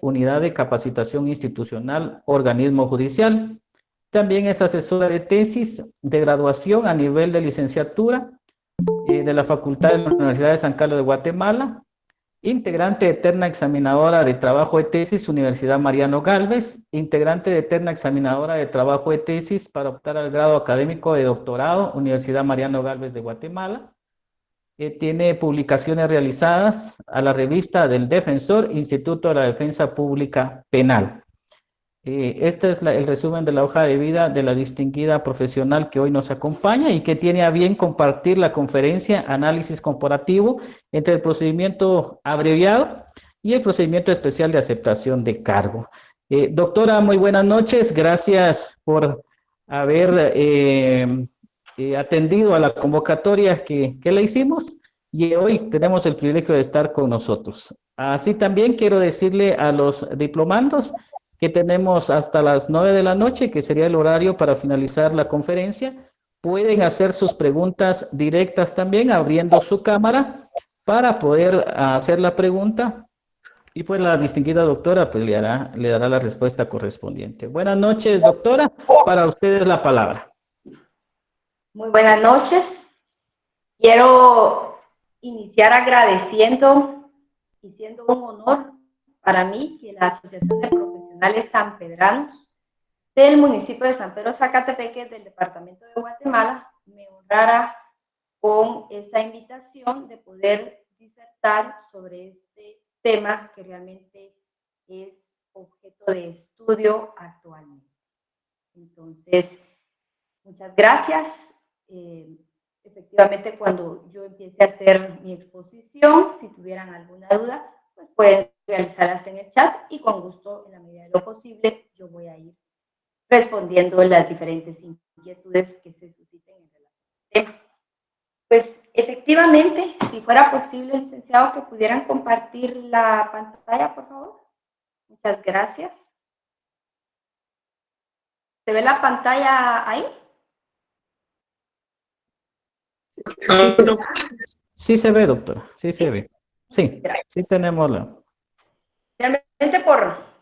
Unidad de Capacitación Institucional, Organismo Judicial. También es asesora de tesis de graduación a nivel de licenciatura de la Facultad de la Universidad de San Carlos de Guatemala. Integrante eterna examinadora de trabajo de tesis, Universidad Mariano Gálvez. Integrante eterna examinadora de trabajo de tesis para optar al grado académico de doctorado, Universidad Mariano Gálvez de Guatemala. Tiene publicaciones realizadas a la revista del Defensor, Instituto de la Defensa Pública Penal. Este es el resumen de la hoja de vida de la distinguida profesional que hoy nos acompaña y que tiene a bien compartir la conferencia Análisis Comparativo entre el procedimiento abreviado y el procedimiento especial de aceptación de cargo. Doctora, muy buenas noches. Gracias por haber atendido a la convocatoria que le hicimos y hoy tenemos el privilegio de estar con nosotros. Así también quiero decirle a los diplomandos que tenemos hasta las 9 de la noche, que sería el horario para finalizar la conferencia. Pueden hacer sus preguntas directas también, abriendo su cámara para poder hacer la pregunta. Y pues la distinguida doctora pues le dará la respuesta correspondiente. Buenas noches, doctora. Para ustedes la palabra. Muy buenas noches. Quiero iniciar agradeciendo y siendo un honor para mí que la Asociación de Profesionales Sanpedranos del municipio de San Pedro Zacatepeque del departamento de Guatemala me honrara con esta invitación de poder disertar sobre este tema que realmente es objeto de estudio actualmente. Entonces, muchas gracias. Efectivamente, cuando yo empiece a hacer mi exposición, si tuvieran alguna duda, pues pueden realizarlas en el chat y con gusto, en la medida de lo posible, yo voy a ir respondiendo las diferentes inquietudes que se susciten en relación al tema. Pues efectivamente, si fuera posible, licenciado, que pudieran compartir la pantalla, por favor. Muchas gracias. ¿Se ve la pantalla ahí? Sí se ve, doctora. Sí se ve. Sí, sí tenemos la. Realmente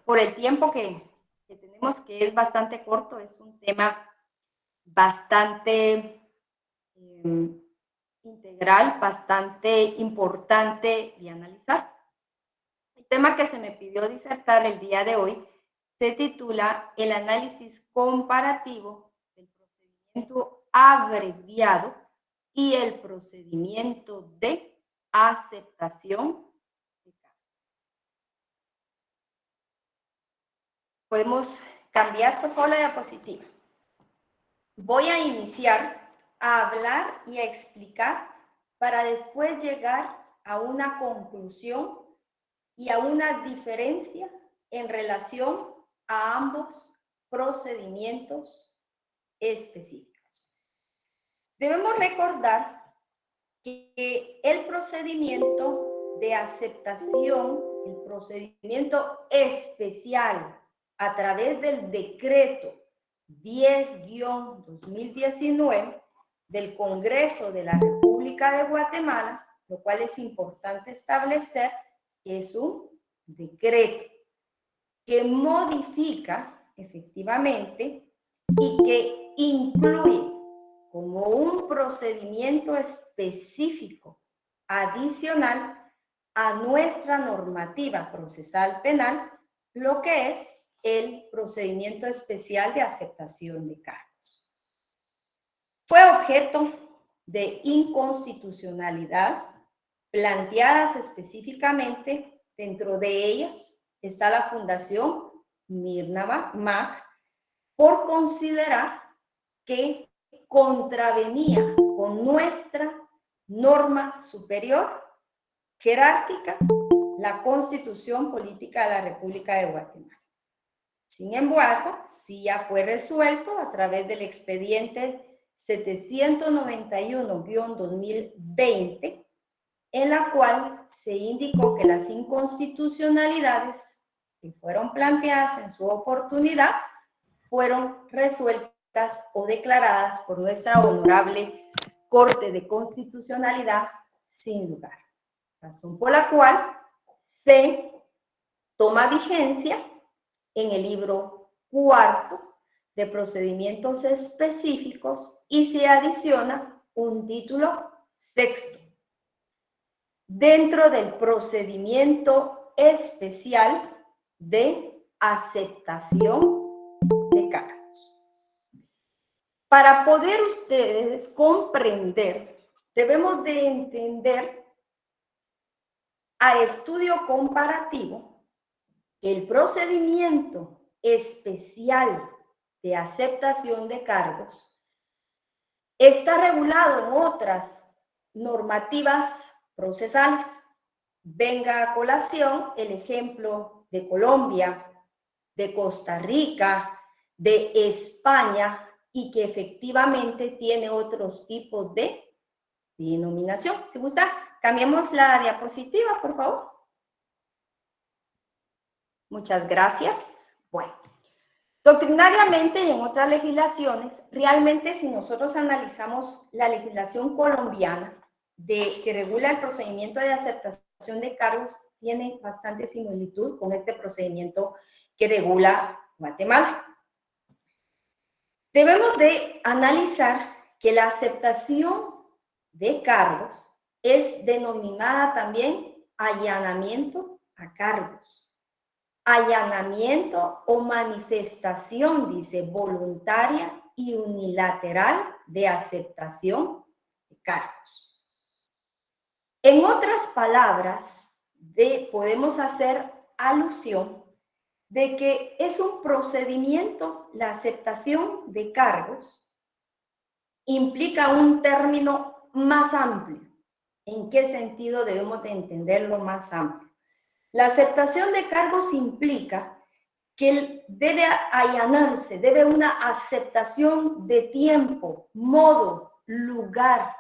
por el tiempo que tenemos, que es bastante corto, es un tema bastante integral, bastante importante de analizar. El tema que se me pidió disertar el día de hoy se titula El análisis comparativo del procedimiento abreviado y el procedimiento de aceptación de cargo. Podemos cambiar, por favor, la diapositiva. Voy a iniciar a hablar y a explicar para después llegar a una conclusión y a una diferencia en relación a ambos procedimientos específicos. Debemos recordar que el procedimiento de aceptación, el procedimiento especial a través del decreto 10-2019 del Congreso de la República de Guatemala, lo cual es importante establecer que es un decreto que modifica efectivamente y que incluye como un procedimiento específico adicional a nuestra normativa procesal penal, lo que es el procedimiento especial de aceptación de cargos. Fue objeto de inconstitucionalidad planteadas específicamente. Dentro de ellas está la Fundación Mirna Mac, por considerar que contravenía con nuestra norma superior jerárquica, la Constitución Política de la República de Guatemala. Sin embargo, sí ya fue resuelto a través del expediente 791-2020, en la cual se indicó que las inconstitucionalidades que fueron planteadas en su oportunidad fueron resueltas o declaradas por nuestra honorable Corte de Constitucionalidad sin lugar. Razón por la cual se toma vigencia en el libro cuarto de procedimientos específicos y se adiciona un título sexto dentro del procedimiento especial de aceptación de cargos. Para poder ustedes comprender, debemos de entender a estudio comparativo que el procedimiento especial de aceptación de cargos está regulado en otras normativas procesales. Venga a colación el ejemplo de Colombia, de Costa Rica, de España, y que efectivamente tiene otros tipos de denominación. Si gusta, cambiemos la diapositiva, por favor. Muchas gracias. Bueno, doctrinariamente y en otras legislaciones, realmente si nosotros analizamos la legislación colombiana que regula el procedimiento de aceptación de cargos, tiene bastante similitud con este procedimiento que regula Guatemala. Debemos de analizar que la aceptación de cargos es denominada también allanamiento a cargos. Allanamiento o manifestación, dice, voluntaria y unilateral de aceptación de cargos. En otras palabras, podemos hacer alusión de que es un procedimiento, la aceptación de cargos implica un término más amplio. ¿En qué sentido debemos de entenderlo más amplio? La aceptación de cargos implica que debe allanarse, debe una aceptación de tiempo, modo, lugar,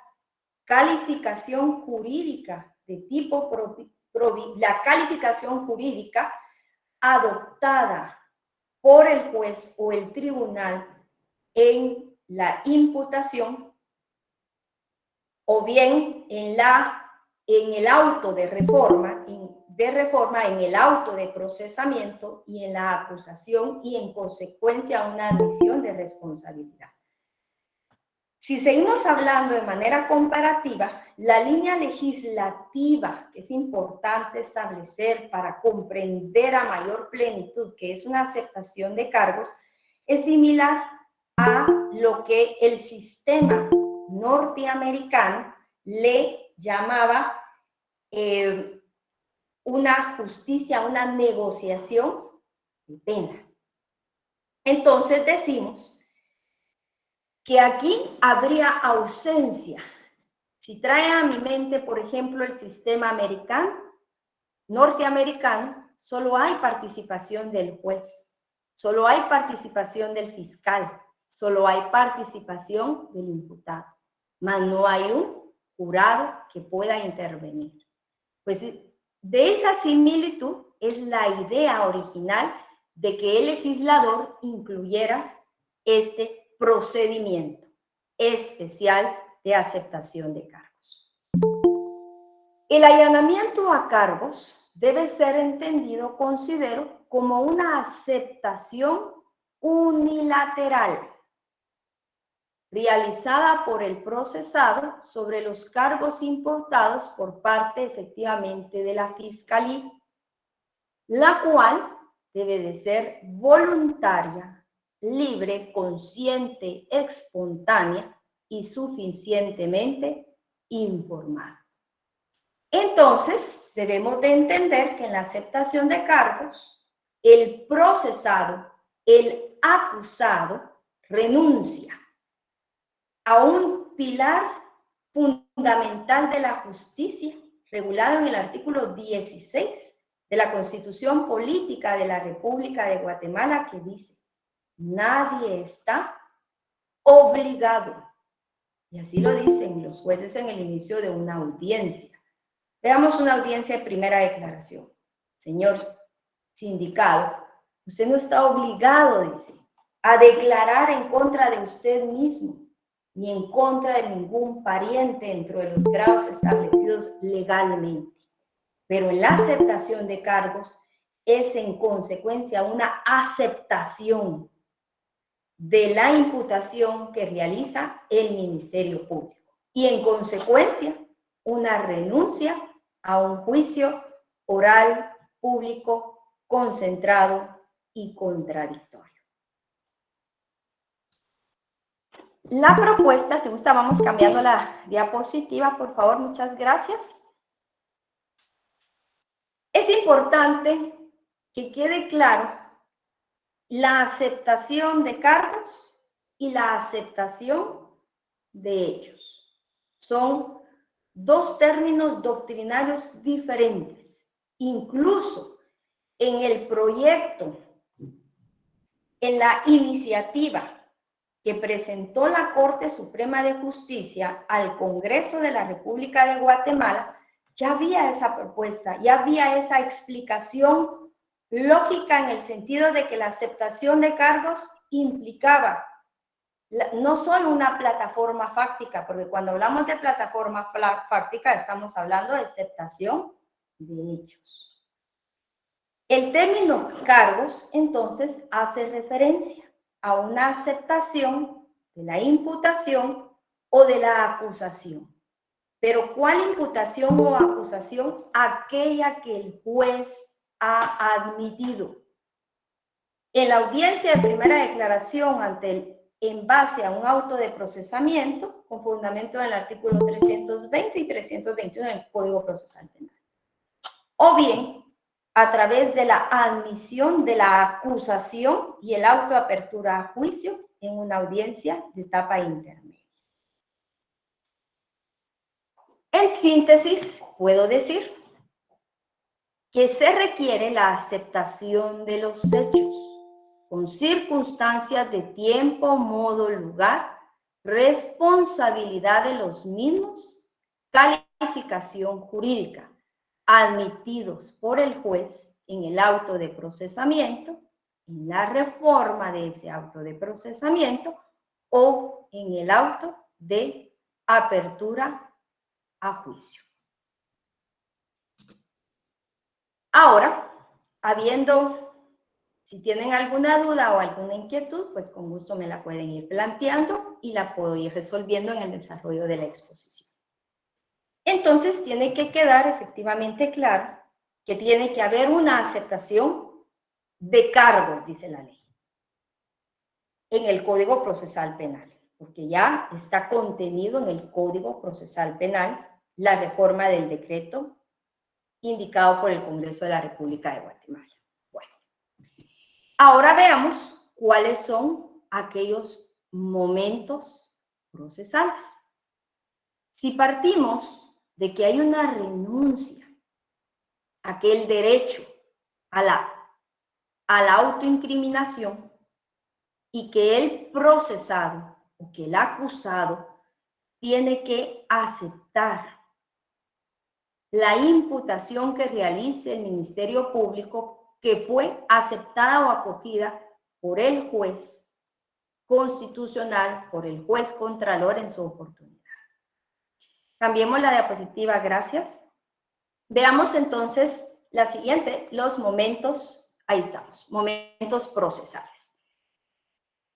calificación jurídica de tipo la calificación jurídica adoptada por el juez o el tribunal en la imputación o bien en el auto de reforma, en el auto de procesamiento y en la acusación y en consecuencia una admisión de responsabilidad. Si seguimos hablando de manera comparativa, la línea legislativa que es importante establecer para comprender a mayor plenitud que es una aceptación de cargos es similar a lo que el sistema norteamericano le llamaba una justicia, una negociación de pena. Entonces decimos que aquí habría ausencia. Si trae a mi mente, por ejemplo, el sistema norteamericano, solo hay participación del juez, solo hay participación del fiscal, solo hay participación del imputado, mas no hay un jurado que pueda intervenir. Pues de esa similitud es la idea original de que el legislador incluyera este procedimiento especial de aceptación de cargos. El allanamiento a cargos debe ser entendido, considero, como una aceptación unilateral realizada por el procesado sobre los cargos imputados por parte efectivamente de la Fiscalía, la cual debe de ser voluntaria, libre, consciente, espontánea y suficientemente informada. Entonces, debemos de entender que en la aceptación de cargos, el procesado, el acusado, renuncia a un pilar fundamental de la justicia, regulado en el artículo 16 de la Constitución Política de la República de Guatemala, que dice: nadie está obligado. Y así lo dicen los jueces en el inicio de una audiencia. Veamos una audiencia de primera declaración. Señor sindicado, usted no está obligado, dice, a declarar en contra de usted mismo, ni en contra de ningún pariente dentro de los grados establecidos legalmente. Pero en la aceptación de cargos, es en consecuencia una aceptación de la imputación que realiza el Ministerio Público y en consecuencia una renuncia a un juicio oral, público, concentrado y contradictorio. La propuesta, si gusta, vamos cambiando la diapositiva, por favor, muchas gracias. Es importante que quede claro la aceptación de cargos y la aceptación de hechos. Son dos términos doctrinarios diferentes. Incluso en el proyecto, en la iniciativa que presentó la Corte Suprema de Justicia al Congreso de la República de Guatemala, ya había esa propuesta, ya había esa explicación lógica en el sentido de que la aceptación de cargos implicaba no solo una plataforma fáctica, porque cuando hablamos de plataforma fáctica estamos hablando de aceptación de hechos. El término cargos, entonces, hace referencia a una aceptación de la imputación o de la acusación. Pero ¿cuál imputación o acusación? Aquella que el juez ha admitido. En la audiencia de primera declaración en base a un auto de procesamiento, con fundamento en el artículo 320 y 321 del Código Procesal Penal. O bien, a través de la admisión de la acusación y el auto de apertura a juicio en una audiencia de etapa intermedia. En síntesis, puedo decir que se requiere la aceptación de los hechos con circunstancias de tiempo, modo, lugar, responsabilidad de los mismos, calificación jurídica, admitidos por el juez en el auto de procesamiento, en la reforma de ese auto de procesamiento o en el auto de apertura a juicio. Ahora, si tienen alguna duda o alguna inquietud, pues con gusto me la pueden ir planteando y la puedo ir resolviendo en el desarrollo de la exposición. Entonces, tiene que quedar efectivamente claro que tiene que haber una aceptación de cargos, dice la ley, en el Código Procesal Penal, porque ya está contenido en el Código Procesal Penal la reforma del decreto indicado por el Congreso de la República de Guatemala. Bueno, ahora veamos cuáles son aquellos momentos procesales. Si partimos de que hay una renuncia a aquel derecho a la autoincriminación y que el procesado o que el acusado tiene que aceptar la imputación que realice el Ministerio Público que fue aceptada o acogida por el juez constitucional, por el juez contralor en su oportunidad. Cambiemos la diapositiva, gracias. Veamos entonces la siguiente, los momentos, ahí estamos, momentos procesales.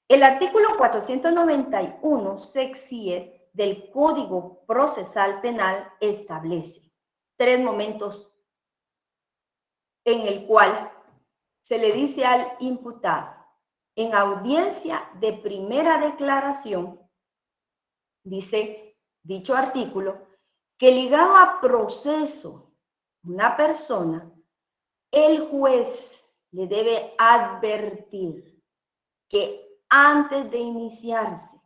El artículo 491, sec-cies del Código Procesal Penal establece 3 momentos en el cual se le dice al imputado, en audiencia de primera declaración, dice dicho artículo, que ligado a proceso una persona, el juez le debe advertir que antes de iniciarse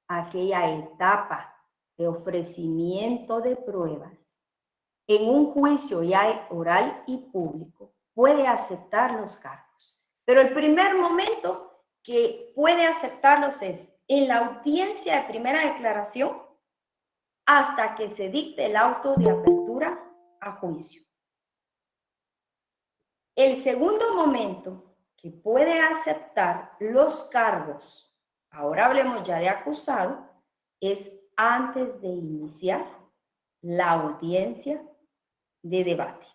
aquella etapa de ofrecimiento de pruebas, en un juicio ya oral y público, puede aceptar los cargos. Pero el primer momento que puede aceptarlos es en la audiencia de primera declaración hasta que se dicte el auto de apertura a juicio. El segundo momento que puede aceptar los cargos, ahora hablemos ya de acusado, es antes de iniciar la audiencia de debate.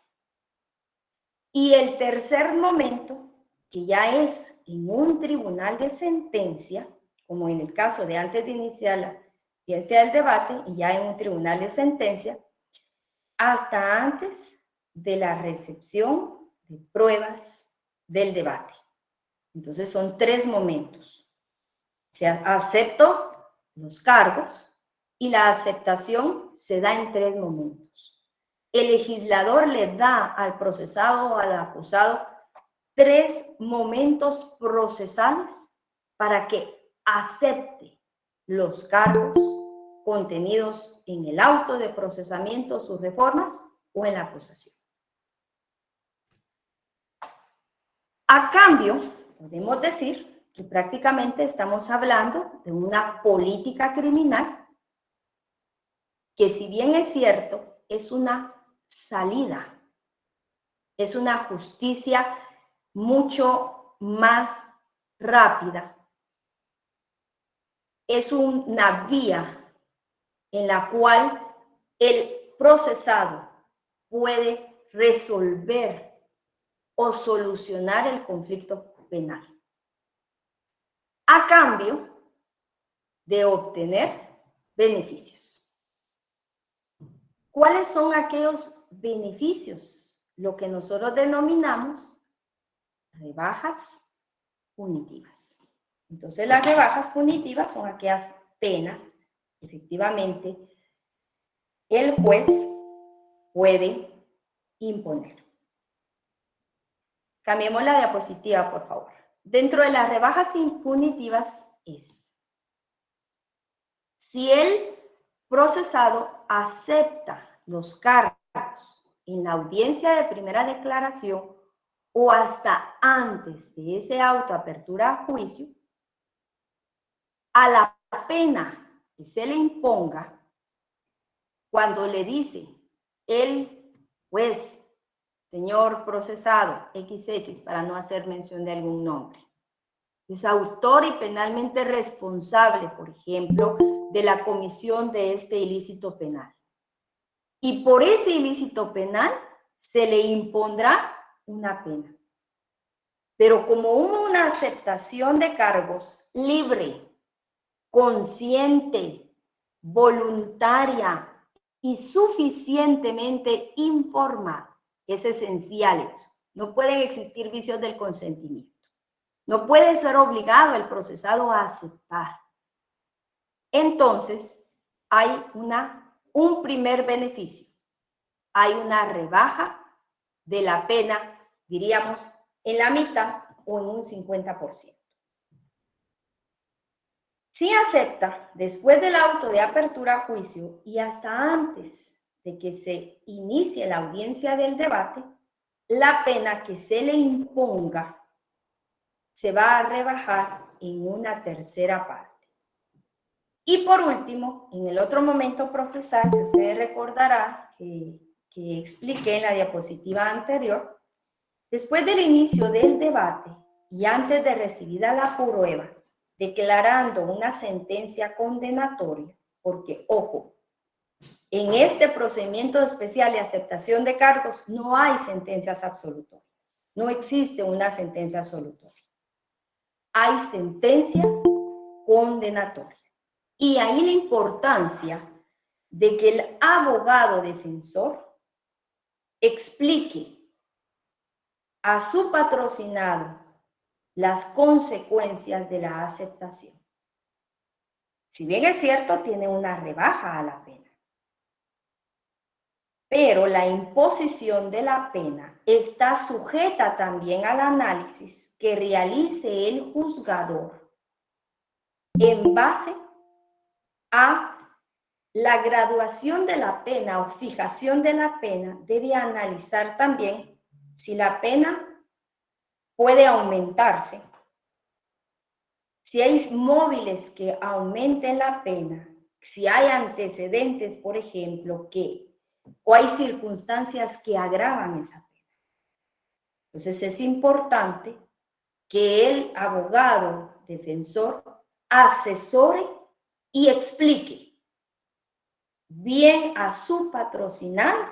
Y el tercer momento, que ya es en un tribunal de sentencia, como en el caso de antes de iniciar la audiencia del debate, y ya en un tribunal de sentencia, hasta antes de la recepción de pruebas del debate. Entonces son 3 momentos. Se aceptó los cargos y la aceptación se da en 3 momentos. El legislador le da al procesado o al acusado 3 momentos procesales para que acepte los cargos contenidos en el auto de procesamiento, sus reformas o en la acusación. A cambio, podemos decir que prácticamente estamos hablando de una política criminal que, si bien es cierto, es una salida, es una justicia mucho más rápida, es una vía en la cual el procesado puede resolver o solucionar el conflicto penal, a cambio de obtener beneficios. ¿Cuáles son aquellos beneficios? Lo que nosotros denominamos rebajas punitivas. Entonces, las rebajas punitivas son aquellas penas que efectivamente el juez puede imponer. Cambiemos la diapositiva, por favor. Dentro de las rebajas punitivas es, si el procesado acepta los cargos en la audiencia de primera declaración o hasta antes de ese auto apertura a juicio, a la pena que se le imponga, cuando le dice el juez, señor procesado XX, para no hacer mención de algún nombre, es autor y penalmente responsable, por ejemplo, de la comisión de este ilícito penal. Y por ese ilícito penal se le impondrá una pena. Pero como hubo una aceptación de cargos libre, consciente, voluntaria y suficientemente informada, es esencial eso. No pueden existir vicios del consentimiento. No puede ser obligado el procesado a aceptar. Entonces, hay un primer beneficio. Hay una rebaja de la pena, diríamos, en la mitad o en un 50%. Si acepta, después del auto de apertura a juicio y hasta antes de que se inicie la audiencia del debate, la pena que se le imponga se va a rebajar en una tercera parte. Y por último, en el otro momento procesal, si usted recordará que expliqué en la diapositiva anterior, después del inicio del debate y antes de recibida la prueba, declarando una sentencia condenatoria, porque, ojo, en este procedimiento especial de aceptación de cargos no hay sentencias absolutorias, no existe una sentencia absolutoria. Hay sentencia condenatoria. Y ahí la importancia de que el abogado defensor explique a su patrocinado las consecuencias de la aceptación. Si bien es cierto, tiene una rebaja a la pena, pero la imposición de la pena está sujeta también al análisis que realice el juzgador en base a la graduación de la pena o fijación de la pena. Debe analizar también si la pena puede aumentarse, si hay móviles que aumenten la pena, si hay antecedentes, por ejemplo, o hay circunstancias que agravan esa pena. Entonces es importante que el abogado defensor asesore y explique bien a su patrocinado,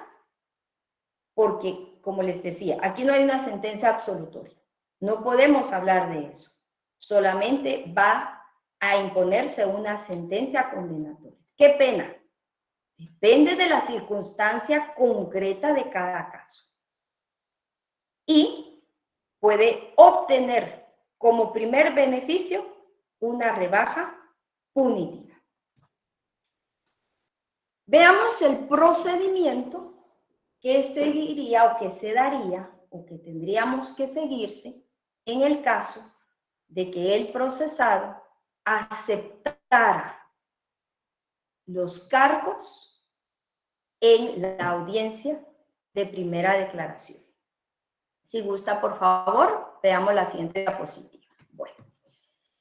porque como les decía, aquí no hay una sentencia absolutoria. No podemos hablar de eso. Solamente va a imponerse una sentencia condenatoria. ¿Qué pena? Depende de la circunstancia concreta de cada caso. Y puede obtener como primer beneficio una rebaja punitiva. Veamos el procedimiento que seguiría o que se daría o que tendríamos que seguirse en el caso de que el procesado aceptara los cargos en la audiencia de primera declaración. Si gusta, por favor, veamos la siguiente diapositiva. Bueno,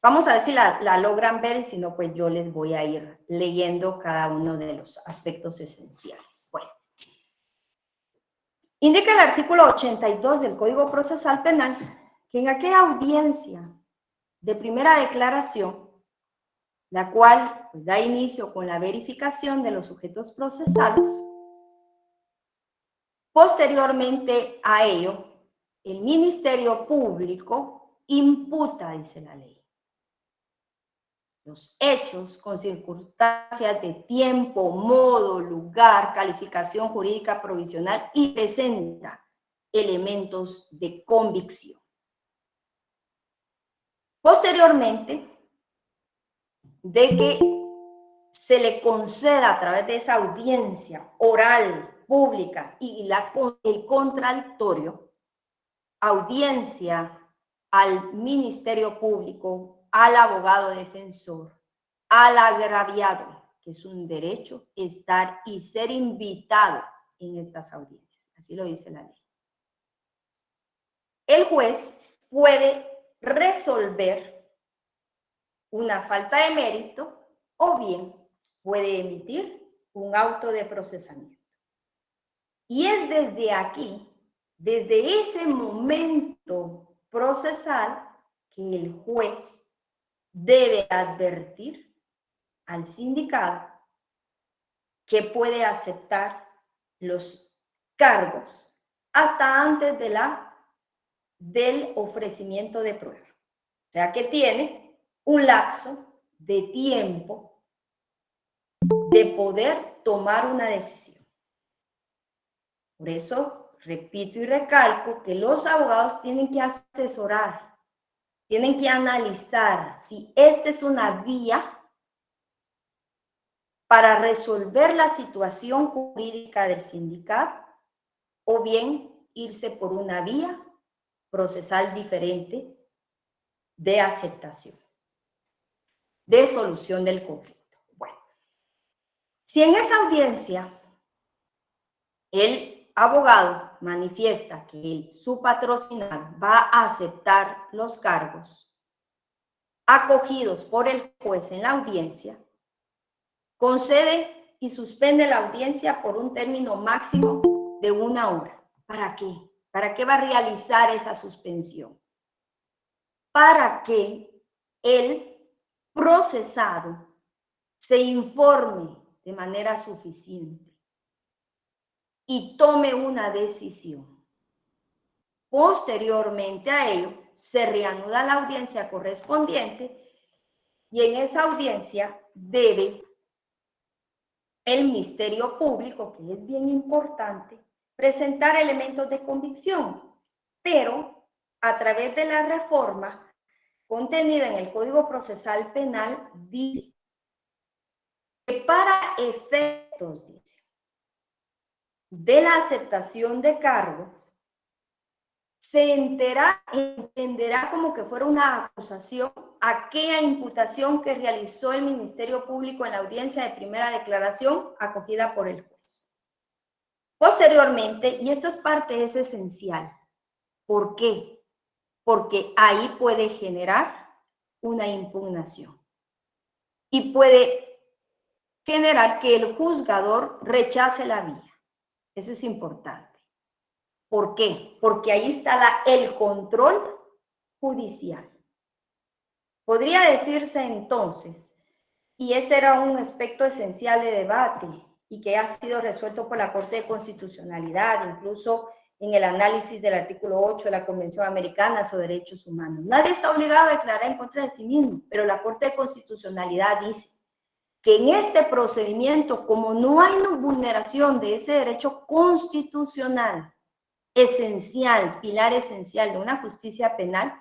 vamos a ver si la logran ver y si no, pues yo les voy a ir leyendo cada uno de los aspectos esenciales. Bueno, indica el artículo 82 del Código Procesal Penal que en aquella audiencia de primera declaración, la cual pues, da inicio con la verificación de los sujetos procesados, posteriormente a ello, el Ministerio Público imputa, dice la ley, los hechos con circunstancias de tiempo, modo, lugar, calificación jurídica provisional y presenta elementos de convicción. Posteriormente, de que se le conceda a través de esa audiencia oral, pública y el contradictorio, audiencia al Ministerio Público, al abogado defensor, al agraviado, que es un derecho estar y ser invitado en estas audiencias. Así lo dice la ley. El juez puede resolver una falta de mérito o bien puede emitir un auto de procesamiento. Y es desde aquí, desde ese momento procesal, que el juez debe advertir al sindicado que puede aceptar los cargos hasta antes del ofrecimiento de prueba. O sea que tiene un lapso de tiempo de poder tomar una decisión. Por eso, repito y recalco que los abogados tienen que asesorar, tienen que analizar si esta es una vía para resolver la situación jurídica del sindicato o bien irse por una vía procesal diferente de aceptación, de solución del conflicto. Bueno, si en esa audiencia el abogado manifiesta que su patrocinado va a aceptar los cargos acogidos por el juez en la audiencia, concede y suspende la audiencia por un término máximo de 1 hora. ¿Para qué? ¿Para qué va a realizar esa suspensión? Para que el procesado se informe de manera suficiente y tome una decisión. Posteriormente a ello, se reanuda la audiencia correspondiente y en esa audiencia debe el Ministerio Público, que es bien importante, presentar elementos de convicción, pero a través de la reforma contenida en el Código Procesal Penal dice que para efectos, dice, de la aceptación de cargos, se entenderá como que fuera una acusación aquella imputación que realizó el Ministerio Público en la audiencia de primera declaración acogida por el juez. Posteriormente, y esta parte es esencial, ¿por qué? Porque ahí puede generar una impugnación y puede generar que el juzgador rechace la vía. Eso es importante. ¿Por qué? Porque ahí está el control judicial. Podría decirse entonces, y ese era un aspecto esencial de debate y que ha sido resuelto por la Corte de Constitucionalidad, incluso en el análisis del artículo 8 de la Convención Americana sobre Derechos Humanos. Nadie está obligado a declarar en contra de sí mismo, pero la Corte de Constitucionalidad dice que en este procedimiento, como no hay vulneración de ese derecho constitucional esencial, pilar esencial de una justicia penal,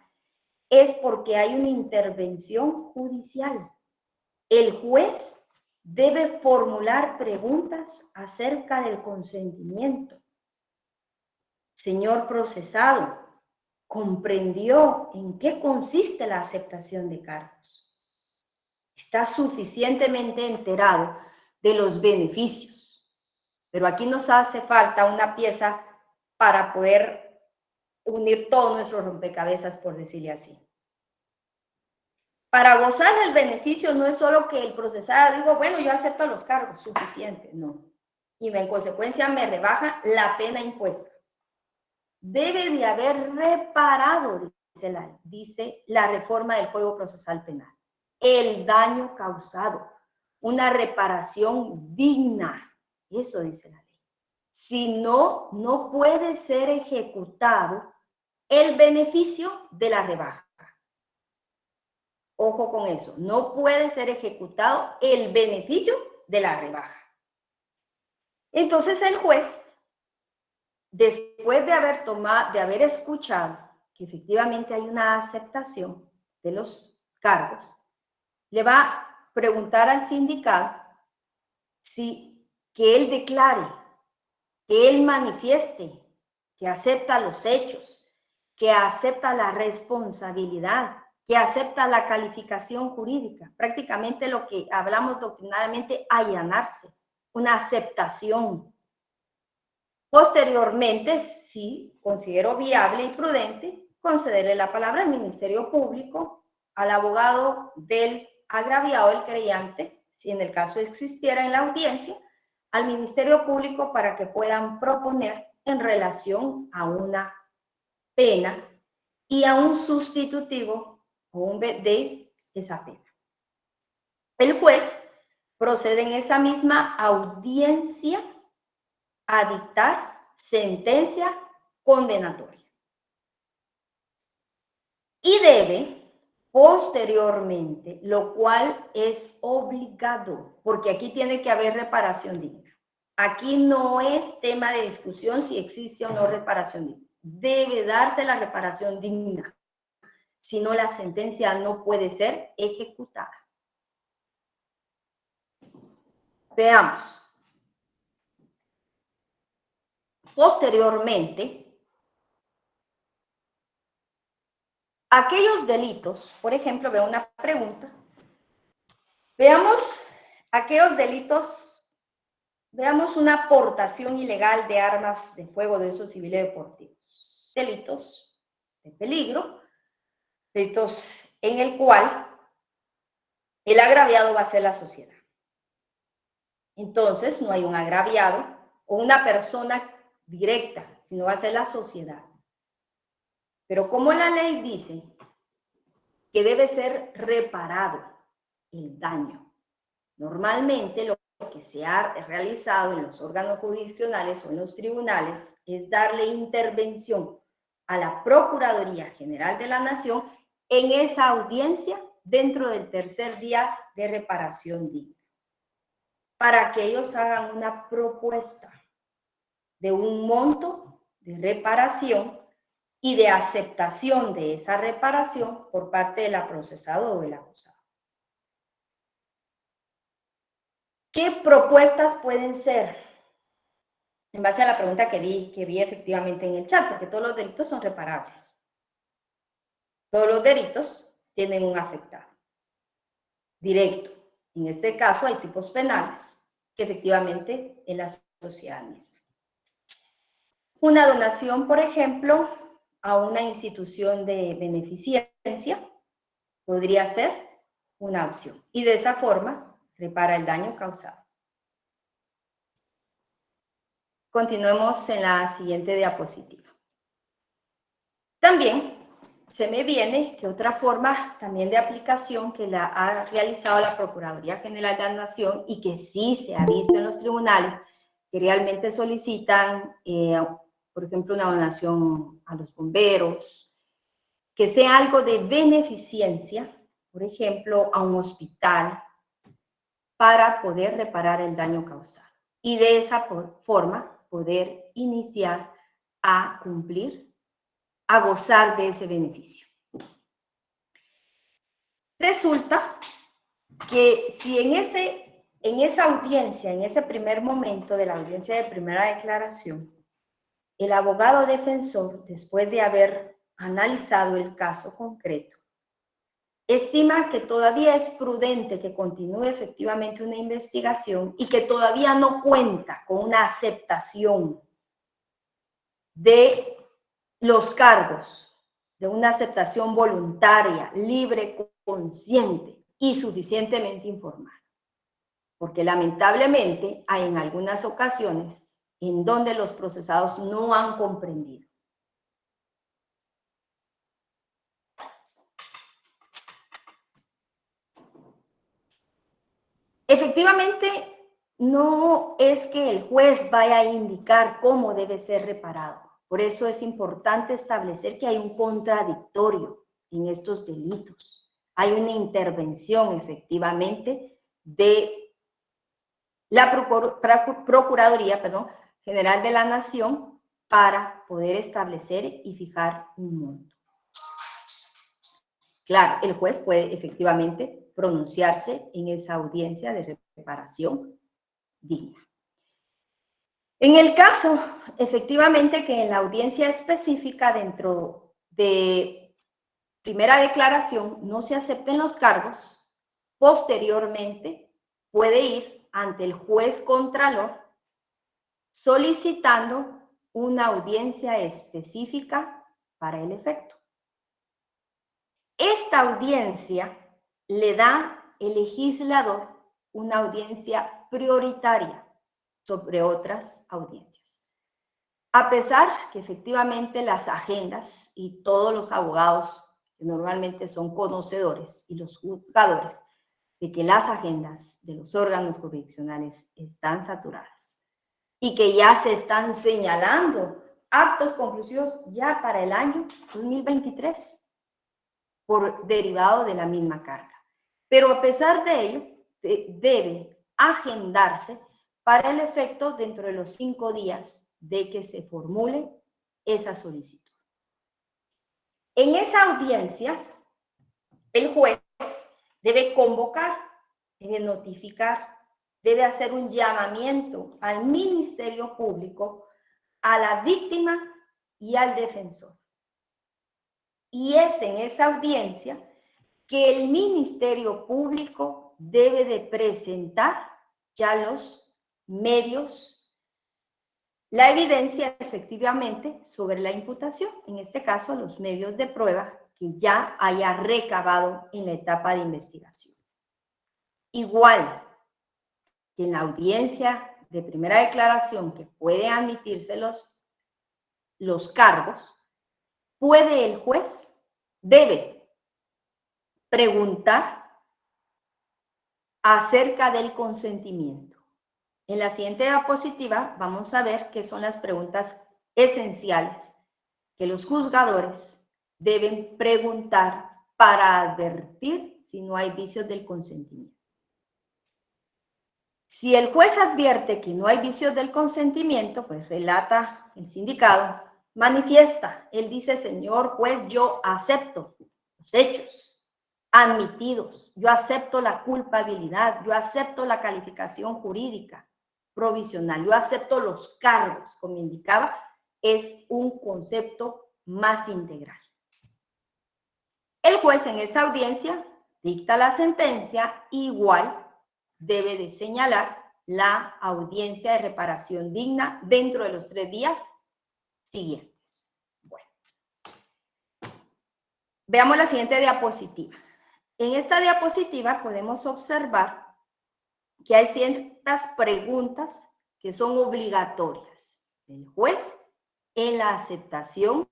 es porque hay una intervención judicial. El juez debe formular preguntas acerca del consentimiento. Señor procesado, ¿comprendió en qué consiste la aceptación de cargos? ¿Está suficientemente enterado de los beneficios? Pero aquí nos hace falta una pieza para poder unir todo nuestro rompecabezas, por decirle así. Para gozar del beneficio no es solo que el procesado diga, bueno, yo acepto los cargos, suficiente, no. Y en consecuencia me rebaja la pena impuesta. Debe de haber reparado, dice la reforma del Código Procesal Penal, el daño causado, una reparación digna. Eso dice la ley. Si no, no puede ser ejecutado el beneficio de la rebaja. Ojo con eso, no puede ser ejecutado el beneficio de la rebaja. Entonces el juez, después de haber escuchado que efectivamente hay una aceptación de los cargos, le va a preguntar al sindicato que él declare, que él manifieste, que acepta los hechos, que acepta la responsabilidad, que acepta la calificación jurídica, prácticamente lo que hablamos doctrinalmente, allanarse, una aceptación. Posteriormente, si considero viable y prudente, concederle la palabra al Ministerio Público, al abogado del agraviado, el creyente, si en el caso existiera en la audiencia, al Ministerio Público para que puedan proponer en relación a una pena y a un sustitutivo de esa pena. El juez procede en esa misma audiencia a dictar sentencia condenatoria. Y debe posteriormente, lo cual es obligado, porque aquí tiene que haber reparación digna. Aquí no es tema de discusión si existe o no reparación digna. Debe darse la reparación digna. Si no, la sentencia no puede ser ejecutada. Veamos. Posteriormente, aquellos delitos, por ejemplo, veo una pregunta. Veamos aquellos delitos, veamos una aportación ilegal de armas de fuego de uso civil y deportivos. Delitos de peligro, delitos en el cual el agraviado va a ser la sociedad. Entonces, no hay un agraviado o una persona directa, sino va a ser la sociedad. Pero como la ley dice que debe ser reparado el daño, normalmente lo que se ha realizado en los órganos jurisdiccionales o en los tribunales es darle intervención a la Procuraduría General de la Nación en esa audiencia dentro del tercer día de reparación digna, para que ellos hagan una propuesta de un monto de reparación y de aceptación de esa reparación por parte de la procesada o del acusado. ¿Qué propuestas pueden ser? En base a la pregunta que vi efectivamente en el chat, porque todos los delitos son reparables. Todos los delitos tienen un afectado directo. En este caso hay tipos penales que efectivamente es la sociedad misma. Una donación, por ejemplo, a una institución de beneficencia podría ser una opción. Y de esa forma repara el daño causado. Continuemos en la siguiente diapositiva. También se me viene que otra forma también de aplicación que la ha realizado la Procuraduría General de la Nación y que sí se ha visto en los tribunales, que realmente solicitan por ejemplo, una donación a los bomberos, que sea algo de beneficencia, por ejemplo, a un hospital, para poder reparar el daño causado. Y de esa forma poder iniciar a cumplir, a gozar de ese beneficio. Resulta que si en esa audiencia, en ese primer momento de la audiencia de primera declaración, el abogado defensor, después de haber analizado el caso concreto, estima que todavía es prudente que continúe efectivamente una investigación y que todavía no cuenta con una aceptación de los cargos, de una aceptación voluntaria, libre, consciente y suficientemente informada. Porque lamentablemente hay en algunas ocasiones en donde los procesados no han comprendido. Efectivamente, no es que el juez vaya a indicar cómo debe ser reparado. Por eso es importante establecer que hay un contradictorio en estos delitos. Hay una intervención efectivamente de la Procuraduría General de la Nación para poder establecer y fijar un monto. Claro, el juez puede efectivamente pronunciarse en esa audiencia de reparación digna. En el caso, efectivamente, que en la audiencia específica dentro de primera declaración no se acepten los cargos, posteriormente puede ir ante el juez contralor solicitando una audiencia específica para el efecto. Esta audiencia le da el legislador una audiencia prioritaria sobre otras audiencias. A pesar que efectivamente las agendas y todos los abogados que normalmente son conocedores y los juzgadores de que las agendas de los órganos jurisdiccionales están saturadas y que ya se están señalando actos conclusivos ya para el año 2023 por derivado de la misma carga. Pero a pesar de ello, debe agendarse para el efecto dentro de los 5 días de que se formule esa solicitud. En esa audiencia, el juez debe convocar, debe notificar, debe hacer un llamamiento al Ministerio Público, a la víctima y al defensor. Y es en esa audiencia que el Ministerio Público debe de presentar ya los medios, la evidencia efectivamente sobre la imputación, en este caso los medios de prueba que ya haya recabado en la etapa de investigación. Igual que en la audiencia de primera declaración que puede admitirse los cargos, puede el juez, debe preguntar acerca del consentimiento. En la siguiente diapositiva vamos a ver qué son las preguntas esenciales que los juzgadores deben preguntar para advertir si no hay vicios del consentimiento. Si el juez advierte que no hay vicios del consentimiento, pues relata el sindicado, manifiesta, él dice, señor juez, yo acepto los hechos admitidos, yo acepto la culpabilidad, yo acepto la calificación jurídica provisional, yo acepto los cargos, como indicaba, es un concepto más integral. El juez en esa audiencia dicta la sentencia, igual debe de señalar la audiencia de reparación digna dentro de los 3 días siguientes. Bueno, veamos la siguiente diapositiva. En esta diapositiva podemos observar que hay ciertas preguntas que son obligatorias del juez en la aceptación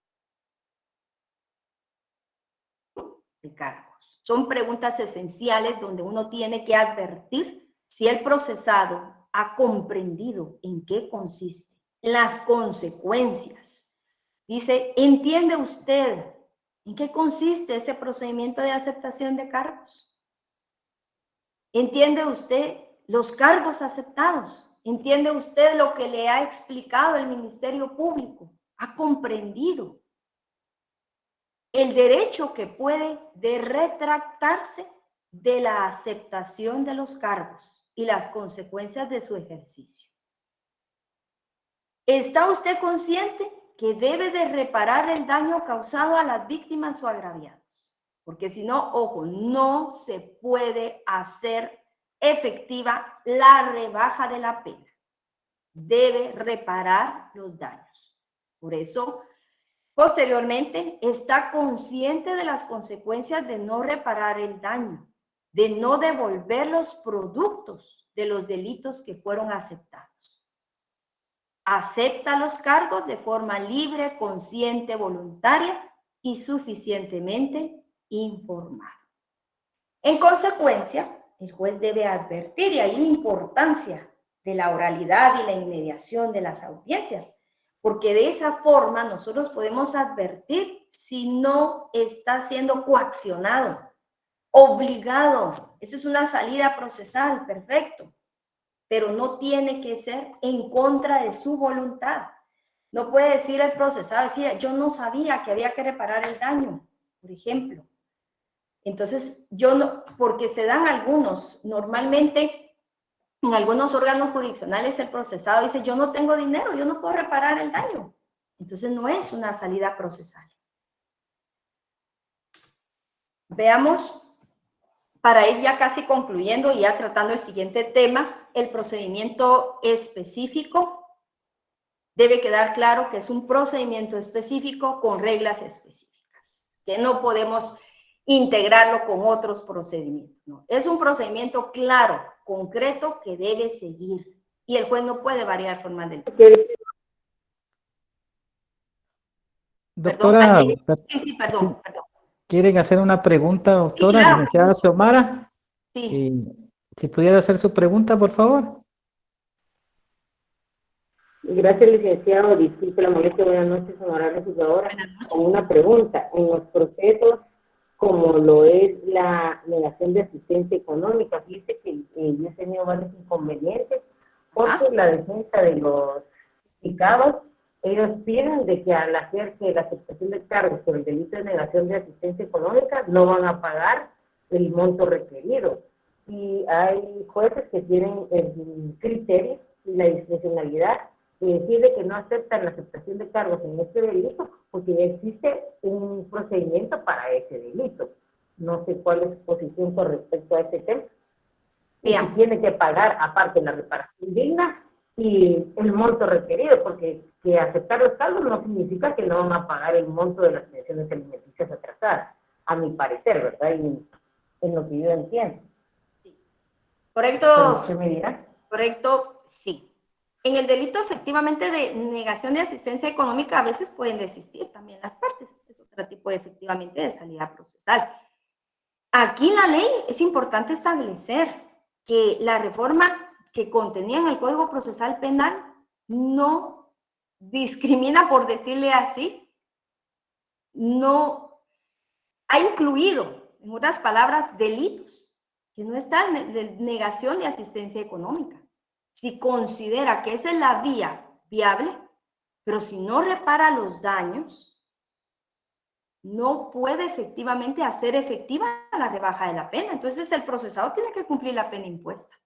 de cargos. Son preguntas esenciales donde uno tiene que advertir si el procesado ha comprendido en qué consiste las consecuencias. Dice, ¿entiende usted en qué consiste ese procedimiento de aceptación de cargos? ¿Entiende usted los cargos aceptados? ¿Entiende usted lo que le ha explicado el Ministerio Público? ¿Ha comprendido el derecho que puede de retractarse de la aceptación de los cargos y las consecuencias de su ejercicio? ¿Está usted consciente que debe de reparar el daño causado a las víctimas o agraviados? Porque si no, ojo, no se puede hacer efectiva la rebaja de la pena. Debe reparar los daños. Por eso, posteriormente, está consciente de las consecuencias de no reparar el daño, de no devolver los productos de los delitos que fueron aceptados. Acepta los cargos de forma libre, consciente, voluntaria y suficientemente informada. En consecuencia, el juez debe advertir, y ahí la importancia de la oralidad y la inmediación de las audiencias, porque de esa forma nosotros podemos advertir si no está siendo coaccionado, obligado. Esa es una salida procesal, perfecto, pero no tiene que ser en contra de su voluntad. No puede decir el procesado, decir, yo no sabía que había que reparar el daño, por ejemplo. Entonces, yo no, porque se dan algunos, normalmente en algunos órganos jurisdiccionales el procesado dice, yo no tengo dinero, yo no puedo reparar el daño. Entonces, no es una salida procesal. Veamos, para ir ya casi concluyendo y ya tratando el siguiente tema, el procedimiento específico. Debe quedar claro que es un procedimiento específico con reglas específicas, que no podemos integrarlo con otros procedimientos. No. Es un procedimiento claro, concreto, que debe seguir. Y el juez no puede variar formas del procedimiento. Doctora, Perdón. ¿quieren hacer una pregunta, doctora, Sí, claro. licenciada Xiomara? Sí. Si pudiera hacer su pregunta, por favor. Gracias, licenciado. Disculpe la molestia. Buenas noches, honorable juzgadora. Con una pregunta. En los procesos, como lo es la negación de asistencia económica, fíjese que yo he tenido varios inconvenientes porque la defensa de los implicados, ellos piden de que al hacer que la aceptación de cargos por el delito de negación de asistencia económica no van a pagar el monto requerido. Y hay jueces que tienen el criterio y la discrecionalidad de decirle que no aceptan la aceptación de cargos en este delito porque ya existe un procedimiento para ese delito. No sé cuál es su posición con respecto a este tema. Bien. Y si tiene que pagar aparte la reparación digna y el monto requerido, porque que aceptar los cargos no significa que no van a pagar el monto de las pensiones alimenticias atrasadas, a mi parecer, ¿verdad? Y en lo que yo entiendo. ¿Correcto? ¿Qué me dirá? Correcto, sí. En el delito efectivamente de negación de asistencia económica a veces pueden desistir también las partes. Es otro tipo efectivamente de salida procesal. Aquí en la ley es importante establecer que la reforma que contenía en el Código Procesal Penal no discrimina, por decirle así, no ha incluido, en otras palabras, delitos que no están de negación de asistencia económica. Si considera que esa es la vía viable, pero si no repara los daños, no puede efectivamente hacer efectiva la rebaja de la pena. Entonces, el procesado tiene que cumplir la pena impuesta.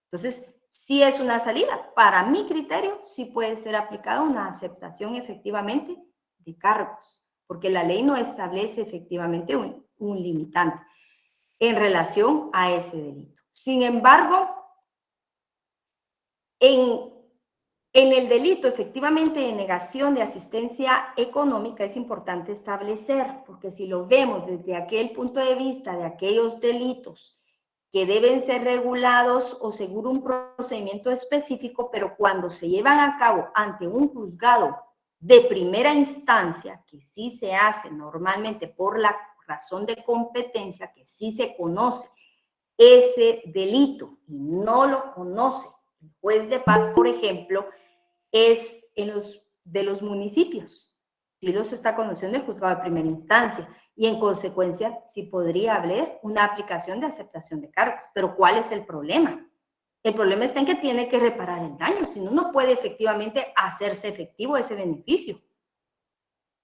Entonces, sí es una salida. Para mi criterio, sí puede ser aplicada una aceptación efectivamente de cargos, porque la ley no establece efectivamente un limitante en relación a ese delito. Sin embargo, en el delito efectivamente de negación de asistencia económica es importante establecer, porque si lo vemos desde aquel punto de vista de aquellos delitos que deben ser regulados o según un procedimiento específico, pero cuando se llevan a cabo ante un juzgado de primera instancia, que sí se hace normalmente por la razón de competencia, que sí se conoce ese delito y no lo conoce el juez de paz, por ejemplo, es de los municipios. Sí los está conociendo el juzgado de primera instancia y en consecuencia sí podría haber una aplicación de aceptación de cargos. Pero ¿cuál es el problema? El problema está en que tiene que reparar el daño, si no, no puede efectivamente hacerse efectivo ese beneficio.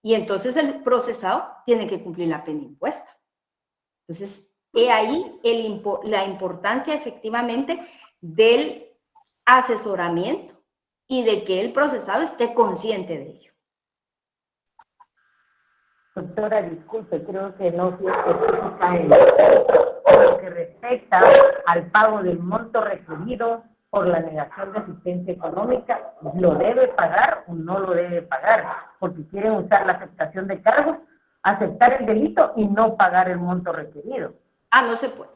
Y entonces el procesado tiene que cumplir la pena impuesta. Entonces, he ahí la importancia efectivamente del asesoramiento y de que el procesado esté consciente de ello. Doctora, disculpe, creo que no fui específica en lo que respecta al pago del monto requerido por la negación de asistencia económica. ¿Lo debe pagar o no lo debe pagar? Porque quieren usar la aceptación de cargos, aceptar el delito y no pagar el monto requerido. No se puede.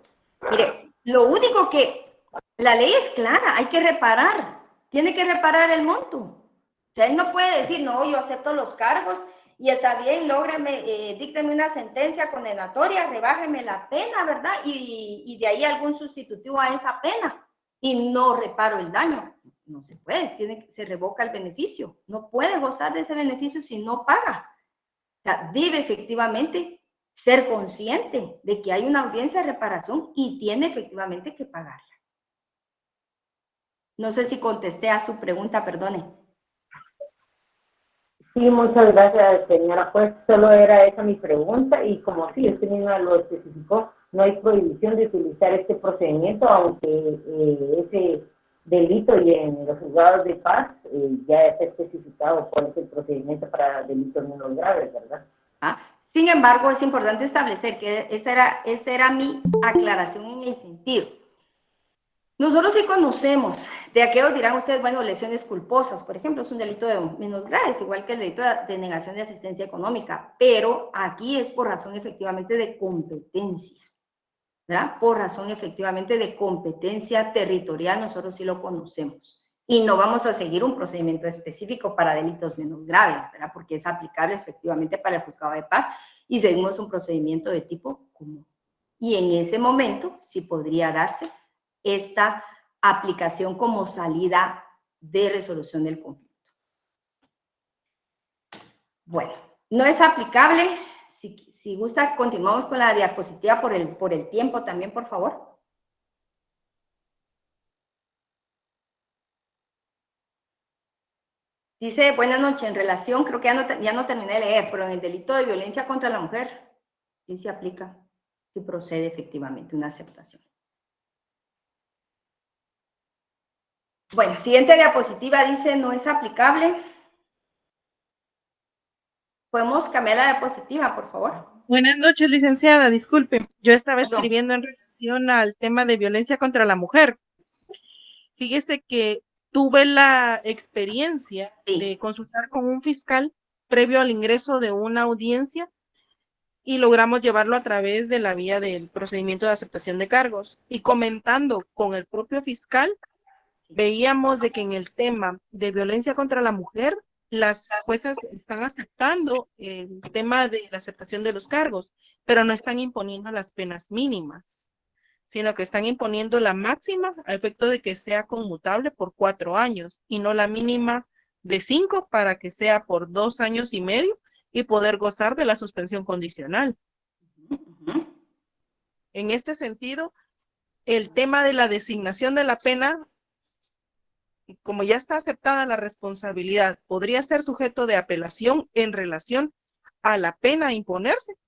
Mire, lo único que la ley es clara, hay que reparar, tiene que reparar el monto. O sea, él no puede decir, no, yo acepto los cargos y está bien, dícteme una sentencia condenatoria, rebájeme la pena, ¿verdad? Y de ahí algún sustitutivo a esa pena y no reparo el daño. No se puede, se revoca el beneficio. No puede gozar de ese beneficio si no paga. O sea, debe efectivamente ser consciente de que hay una audiencia de reparación y tiene efectivamente que pagarla. No sé si contesté a su pregunta, perdone. Sí, muchas gracias, señora. Pues solo era esa mi pregunta y como sí, usted misma lo especificó, no hay prohibición de utilizar este procedimiento, aunque ese delito y en los juzgados de paz ya está especificado cuál es el procedimiento para delitos menos graves, ¿verdad? Sin embargo, es importante establecer que esa era mi aclaración en el sentido. Nosotros sí conocemos, de aquellos dirán ustedes, bueno, lesiones culposas, por ejemplo, es un delito de menos graves, igual que el delito de negación de asistencia económica, pero aquí es por razón efectivamente de competencia, ¿verdad? Por razón efectivamente de competencia territorial, nosotros sí lo conocemos. Y no vamos a seguir un procedimiento específico para delitos menos graves, ¿verdad? Porque es aplicable efectivamente para el juzgado de paz y seguimos un procedimiento de tipo común. Y en ese momento sí podría darse esta aplicación como salida de resolución del conflicto. Bueno, no es aplicable. Si gusta, continuamos con la diapositiva por el tiempo también, por favor. Dice, buenas noches, en relación, creo que ya no terminé de leer, pero en el delito de violencia contra la mujer, sí se aplica, sí procede efectivamente una aceptación. Bueno, siguiente diapositiva dice, no es aplicable. ¿Podemos cambiar la diapositiva, por favor? Buenas noches, licenciada, disculpe. Yo estaba escribiendo en relación al tema de violencia contra la mujer. Fíjese que tuve la experiencia de consultar con un fiscal previo al ingreso de una audiencia y logramos llevarlo a través de la vía del procedimiento de aceptación de cargos. Y comentando con el propio fiscal, veíamos de que en el tema de violencia contra la mujer, las juezas están aceptando el tema de la aceptación de los cargos, pero no están imponiendo las penas mínimas, sino que están imponiendo la máxima a efecto de que sea conmutable por 4 años y no la mínima de 5 para que sea por 2 años y medio y poder gozar de la suspensión condicional. En este sentido, el tema de la designación de la pena, como ya está aceptada la responsabilidad, ¿podría ser sujeto de apelación en relación a la pena a imponerse?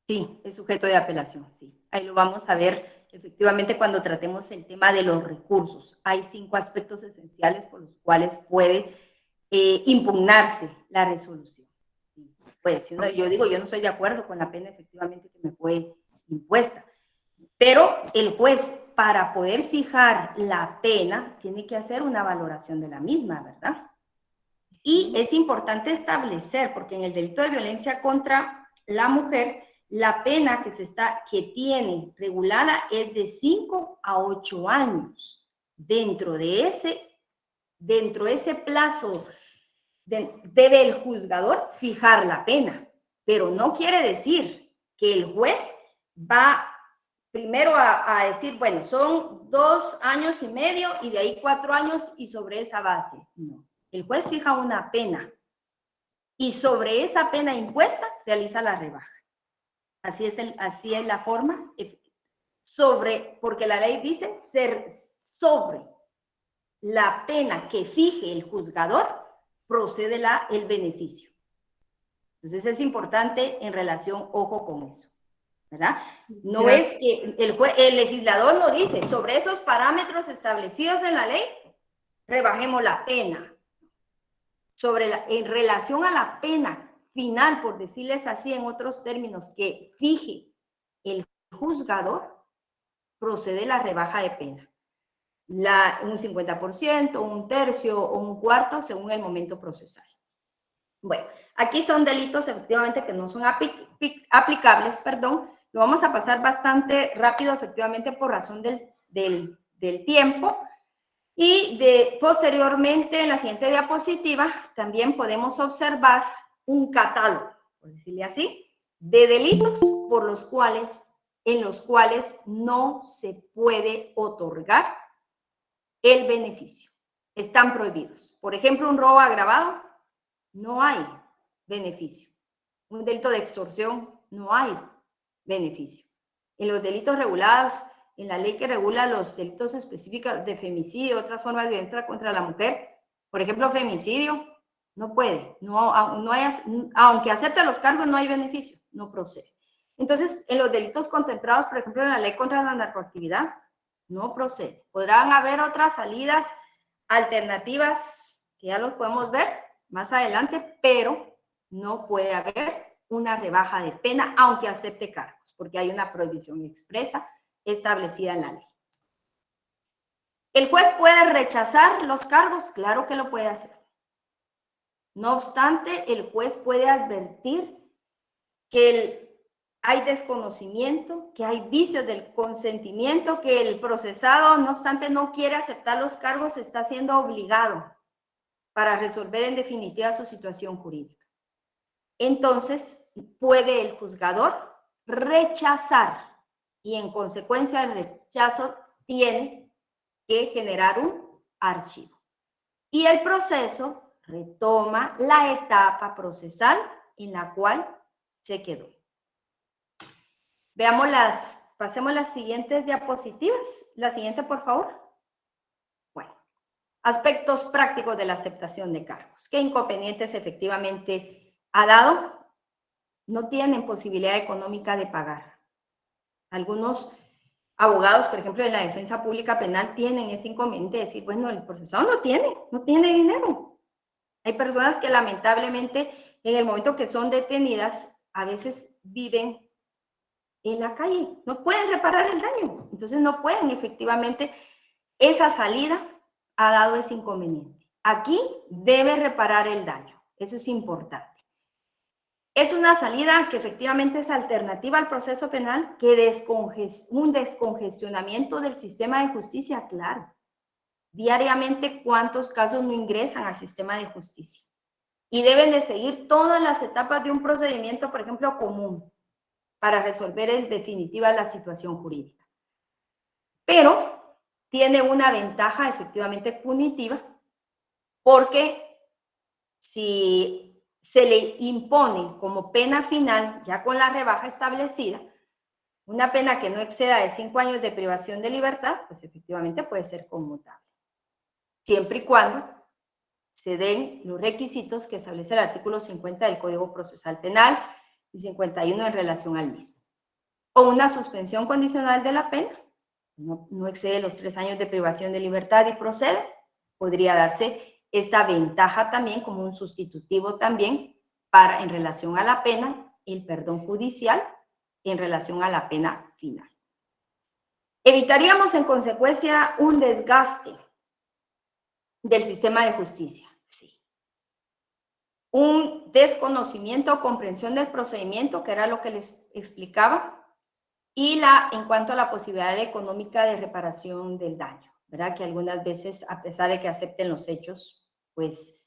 Sí, es sujeto de apelación, sí. Ahí lo vamos a ver efectivamente cuando tratemos el tema de los recursos. Hay 5 aspectos esenciales por los cuales puede impugnarse la resolución. Pues, yo digo, yo no estoy de acuerdo con la pena efectivamente que me fue impuesta, pero el juez, para poder fijar la pena, tiene que hacer una valoración de la misma, ¿verdad? Y es importante establecer, porque en el delito de violencia contra la mujer, la pena que tiene regulada es de 5 a 8 años. Dentro de ese plazo debe el juzgador fijar la pena, pero no quiere decir que el juez va primero a decir, bueno, son 2 años y medio y de ahí 4 años y sobre esa base. No. El juez fija una pena y sobre esa pena impuesta realiza la rebaja. Así es la forma, porque la ley dice ser sobre la pena que fije el juzgador, procede el beneficio. Entonces es importante en relación, ojo con eso, ¿verdad? No Gracias. Es que el legislador no dice, sobre esos parámetros establecidos en la ley, rebajemos la pena. En relación a la pena final, por decirles así en otros términos, que fije el juzgador, procede la rebaja de pena. Un 50%, un tercio o un cuarto según el momento procesal. Bueno, aquí son delitos efectivamente que no son aplicables, perdón. Lo vamos a pasar bastante rápido efectivamente por razón del tiempo. Y posteriormente, en la siguiente diapositiva, también podemos observar un catálogo, por decirle así, de delitos en los cuales no se puede otorgar el beneficio. Están prohibidos. Por ejemplo, un robo agravado, no hay beneficio. Un delito de extorsión, no hay beneficio. En los delitos regulados, en la ley que regula los delitos específicos de femicidio, otras formas de violencia contra la mujer, por ejemplo, femicidio, no puede, aunque acepte los cargos, no hay beneficio, no procede. Entonces, en los delitos contemplados, por ejemplo, en la ley contra la narcoactividad, no procede. Podrán haber otras salidas alternativas, que ya los podemos ver más adelante, pero no puede haber una rebaja de pena, aunque acepte cargos, porque hay una prohibición expresa establecida en la ley. ¿El juez puede rechazar los cargos? Claro que lo puede hacer. No obstante, el juez puede advertir que hay desconocimiento, que hay vicios del consentimiento, que el procesado, no obstante, no quiere aceptar los cargos, está siendo obligado para resolver en definitiva su situación jurídica. Entonces, puede el juzgador rechazar y en consecuencia el rechazo tiene que generar un archivo. Y el proceso retoma la etapa procesal en la cual se quedó. Pasemos las siguientes diapositivas. La siguiente, por favor. Bueno, aspectos prácticos de la aceptación de cargos. ¿Qué inconvenientes efectivamente ha dado? No tienen posibilidad económica de pagar. Algunos abogados, por ejemplo, de la defensa pública penal, tienen ese inconveniente de decir, bueno, el procesado no tiene dinero. Hay personas que lamentablemente en el momento que son detenidas, a veces viven en la calle, no pueden reparar el daño, entonces no pueden efectivamente, esa salida ha dado ese inconveniente. Aquí debe reparar el daño, eso es importante. Es una salida que efectivamente es alternativa al proceso penal, que un descongestionamiento del sistema de justicia, claro. Diariamente, ¿cuántos casos no ingresan al sistema de justicia? Y deben de seguir todas las etapas de un procedimiento, por ejemplo, común, para resolver en definitiva la situación jurídica. Pero tiene una ventaja efectivamente punitiva, porque si se le impone como pena final, ya con la rebaja establecida, una pena que no exceda de 5 años de privación de libertad, pues efectivamente puede ser conmutable. Siempre y cuando se den los requisitos que establece el artículo 50 del Código Procesal Penal y 51 en relación al mismo. O una suspensión condicional de la pena, no excede los 3 años de privación de libertad y procede, podría darse esta ventaja también como un sustitutivo también para, en relación a la pena, el perdón judicial en relación a la pena final. Evitaríamos en consecuencia un desgaste del sistema de justicia. Sí. Un desconocimiento o comprensión del procedimiento, que era lo que les explicaba, y en cuanto a la posibilidad económica de reparación del daño, ¿verdad? Que algunas veces, a pesar de que acepten los hechos, pues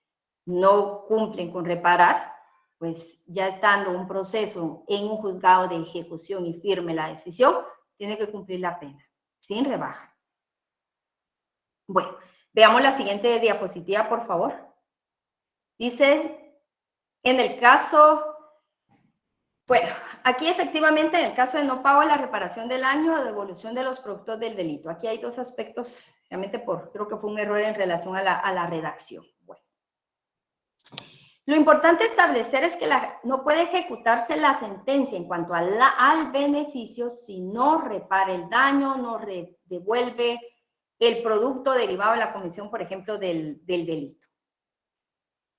no cumplen con reparar, pues ya estando un proceso en un juzgado de ejecución y firme la decisión, tiene que cumplir la pena, sin rebaja. Bueno, veamos la siguiente diapositiva, por favor. Dice, en el caso, bueno, aquí efectivamente en el caso de no pago de la reparación del daño o devolución de los productos del delito. Aquí hay dos aspectos, realmente creo que fue un error en relación a la redacción. Bueno. Lo importante establecer es que no puede ejecutarse la sentencia en cuanto al beneficio si no repara el daño, no devuelve el producto derivado de la comisión, por ejemplo, del delito.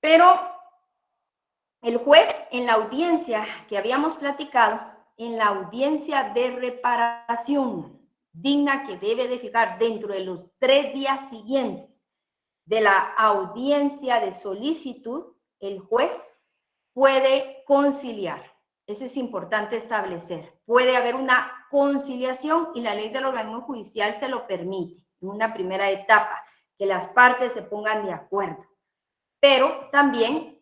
Pero el juez, en la audiencia que habíamos platicado, en la audiencia de reparación digna que debe de fijar dentro de los 3 días siguientes de la audiencia de solicitud, el juez puede conciliar. Eso es importante establecer. Puede haber una conciliación y la ley del organismo judicial se lo permite en una primera etapa, que las partes se pongan de acuerdo. Pero también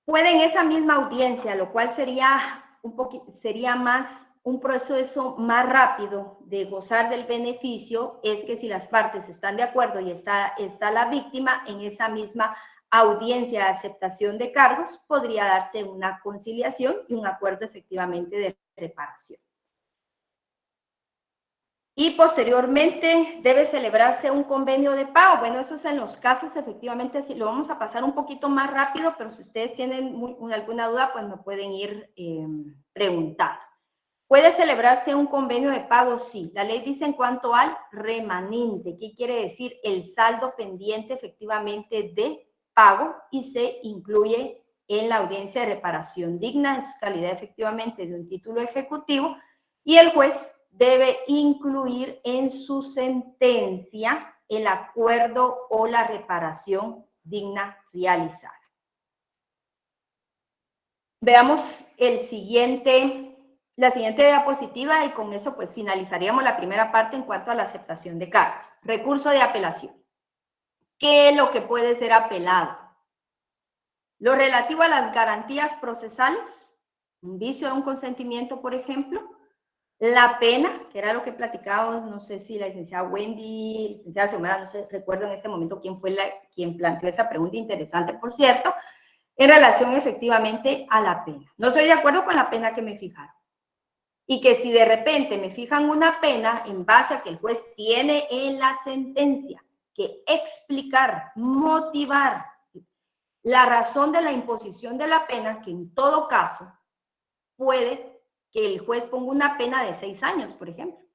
puede en esa misma audiencia, lo cual sería más un proceso más rápido de gozar del beneficio, es que si las partes están de acuerdo y está la víctima, en esa misma audiencia de aceptación de cargos podría darse una conciliación y un acuerdo efectivamente de reparación. Y posteriormente debe celebrarse un convenio de pago. Bueno, eso es en los casos, efectivamente, sí, lo vamos a pasar un poquito más rápido, pero si ustedes tienen alguna duda, pues me pueden ir preguntando. ¿Puede celebrarse un convenio de pago? Sí. La ley dice en cuanto al remanente. ¿Qué quiere decir? El saldo pendiente efectivamente de pago y se incluye en la audiencia de reparación digna en su calidad efectivamente de un título ejecutivo y el juez debe incluir en su sentencia el acuerdo o la reparación digna realizada. Veamos la siguiente diapositiva y con eso pues finalizaríamos la primera parte en cuanto a la aceptación de cargos. Recurso de apelación. ¿Qué es lo que puede ser apelado? Lo relativo a las garantías procesales, un vicio de un consentimiento, por ejemplo, la pena, que era lo que platicábamos, no sé si la licenciada Wendy, la licenciada Xiomara, no sé, recuerdo en este momento quién fue quien planteó esa pregunta interesante, por cierto, en relación efectivamente a la pena. No estoy de acuerdo con la pena que me fijaron. Y que si de repente me fijan una pena en base a que el juez tiene en la sentencia que explicar, motivar la razón de la imposición de la pena, que en todo caso puede que el juez ponga una pena de 6 años, por ejemplo,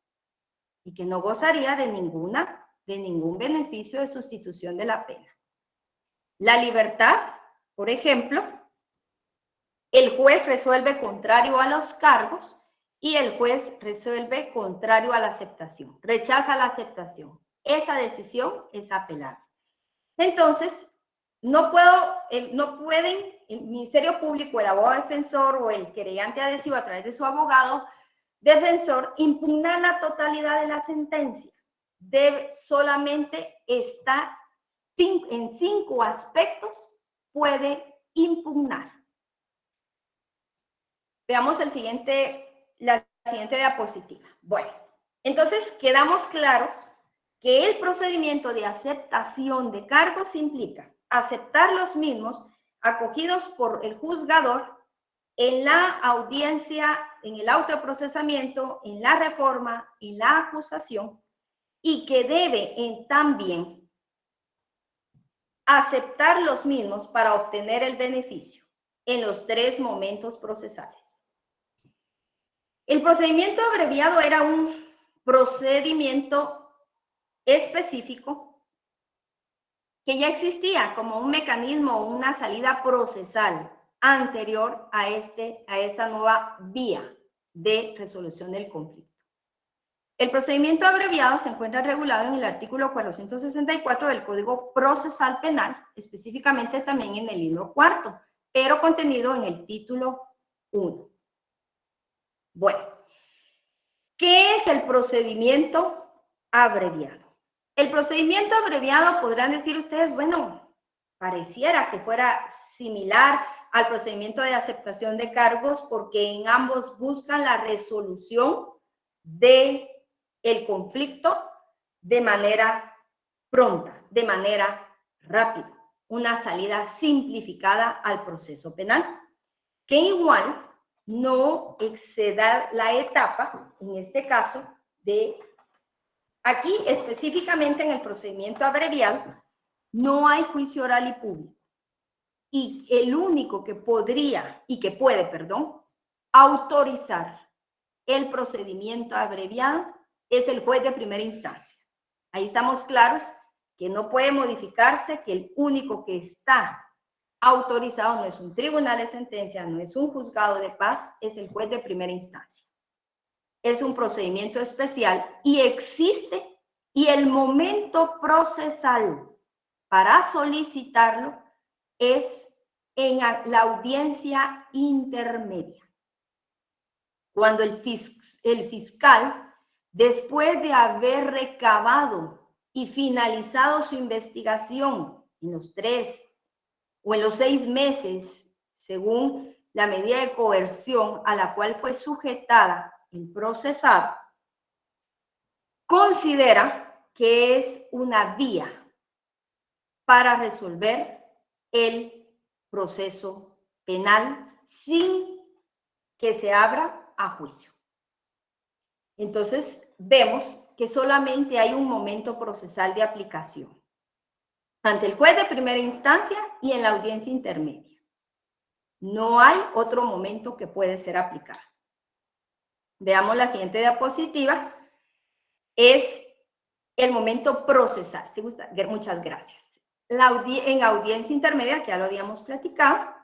y que no gozaría de ningún beneficio de sustitución de la pena. La libertad, por ejemplo, el juez resuelve contrario a los cargos y el juez resuelve contrario a la aceptación, rechaza la aceptación. Esa decisión es apelable. Entonces, no pueden el Ministerio Público, el abogado defensor o el querellante adhesivo a través de su abogado defensor impugnar la totalidad de la sentencia. Solamente está en 5 aspectos puede impugnar. Veamos la siguiente diapositiva. Bueno, entonces quedamos claros que el procedimiento de aceptación de cargos implica aceptar los mismos acogidos por el juzgador en la audiencia, en el autoprocesamiento, en la reforma, en la acusación, y que debe también aceptar los mismos para obtener el beneficio en los 3 momentos procesales. El procedimiento abreviado era un procedimiento específico que ya existía como un mecanismo o una salida procesal anterior a esta nueva vía de resolución del conflicto. El procedimiento abreviado se encuentra regulado en el artículo 464 del Código Procesal Penal, específicamente también en el libro 4, pero contenido en el título 1. Bueno, ¿qué es el procedimiento abreviado? El procedimiento abreviado, podrán decir ustedes, bueno, pareciera que fuera similar al procedimiento de aceptación de cargos porque en ambos buscan la resolución del conflicto de manera pronta, de manera rápida. una salida simplificada al proceso penal, que igual no exceda la etapa, en este caso, de aquí específicamente en el procedimiento abreviado, no hay juicio oral y público. Y el único que podría y que puede, perdón, autorizar el procedimiento abreviado es el juez de primera instancia. Ahí estamos claros que no puede modificarse, que el único que está autorizado no es un tribunal de sentencia, no es un juzgado de paz, es el juez de primera instancia. Es un procedimiento especial y existe, y el momento procesal para solicitarlo es en la audiencia intermedia. Cuando el fiscal, después de haber recabado y finalizado su investigación en los 3 o en los 6 meses, según la medida de coerción a la cual fue sujetada el procesado, considera que es una vía para resolver el proceso penal sin que se abra a juicio. Entonces, vemos que solamente hay un momento procesal de aplicación ante el juez de primera instancia y en la audiencia intermedia. No hay otro momento que puede ser aplicado. Veamos la siguiente diapositiva. Es el momento procesal. ¿Sí gusta? Muchas gracias. En audiencia intermedia, que ya lo habíamos platicado,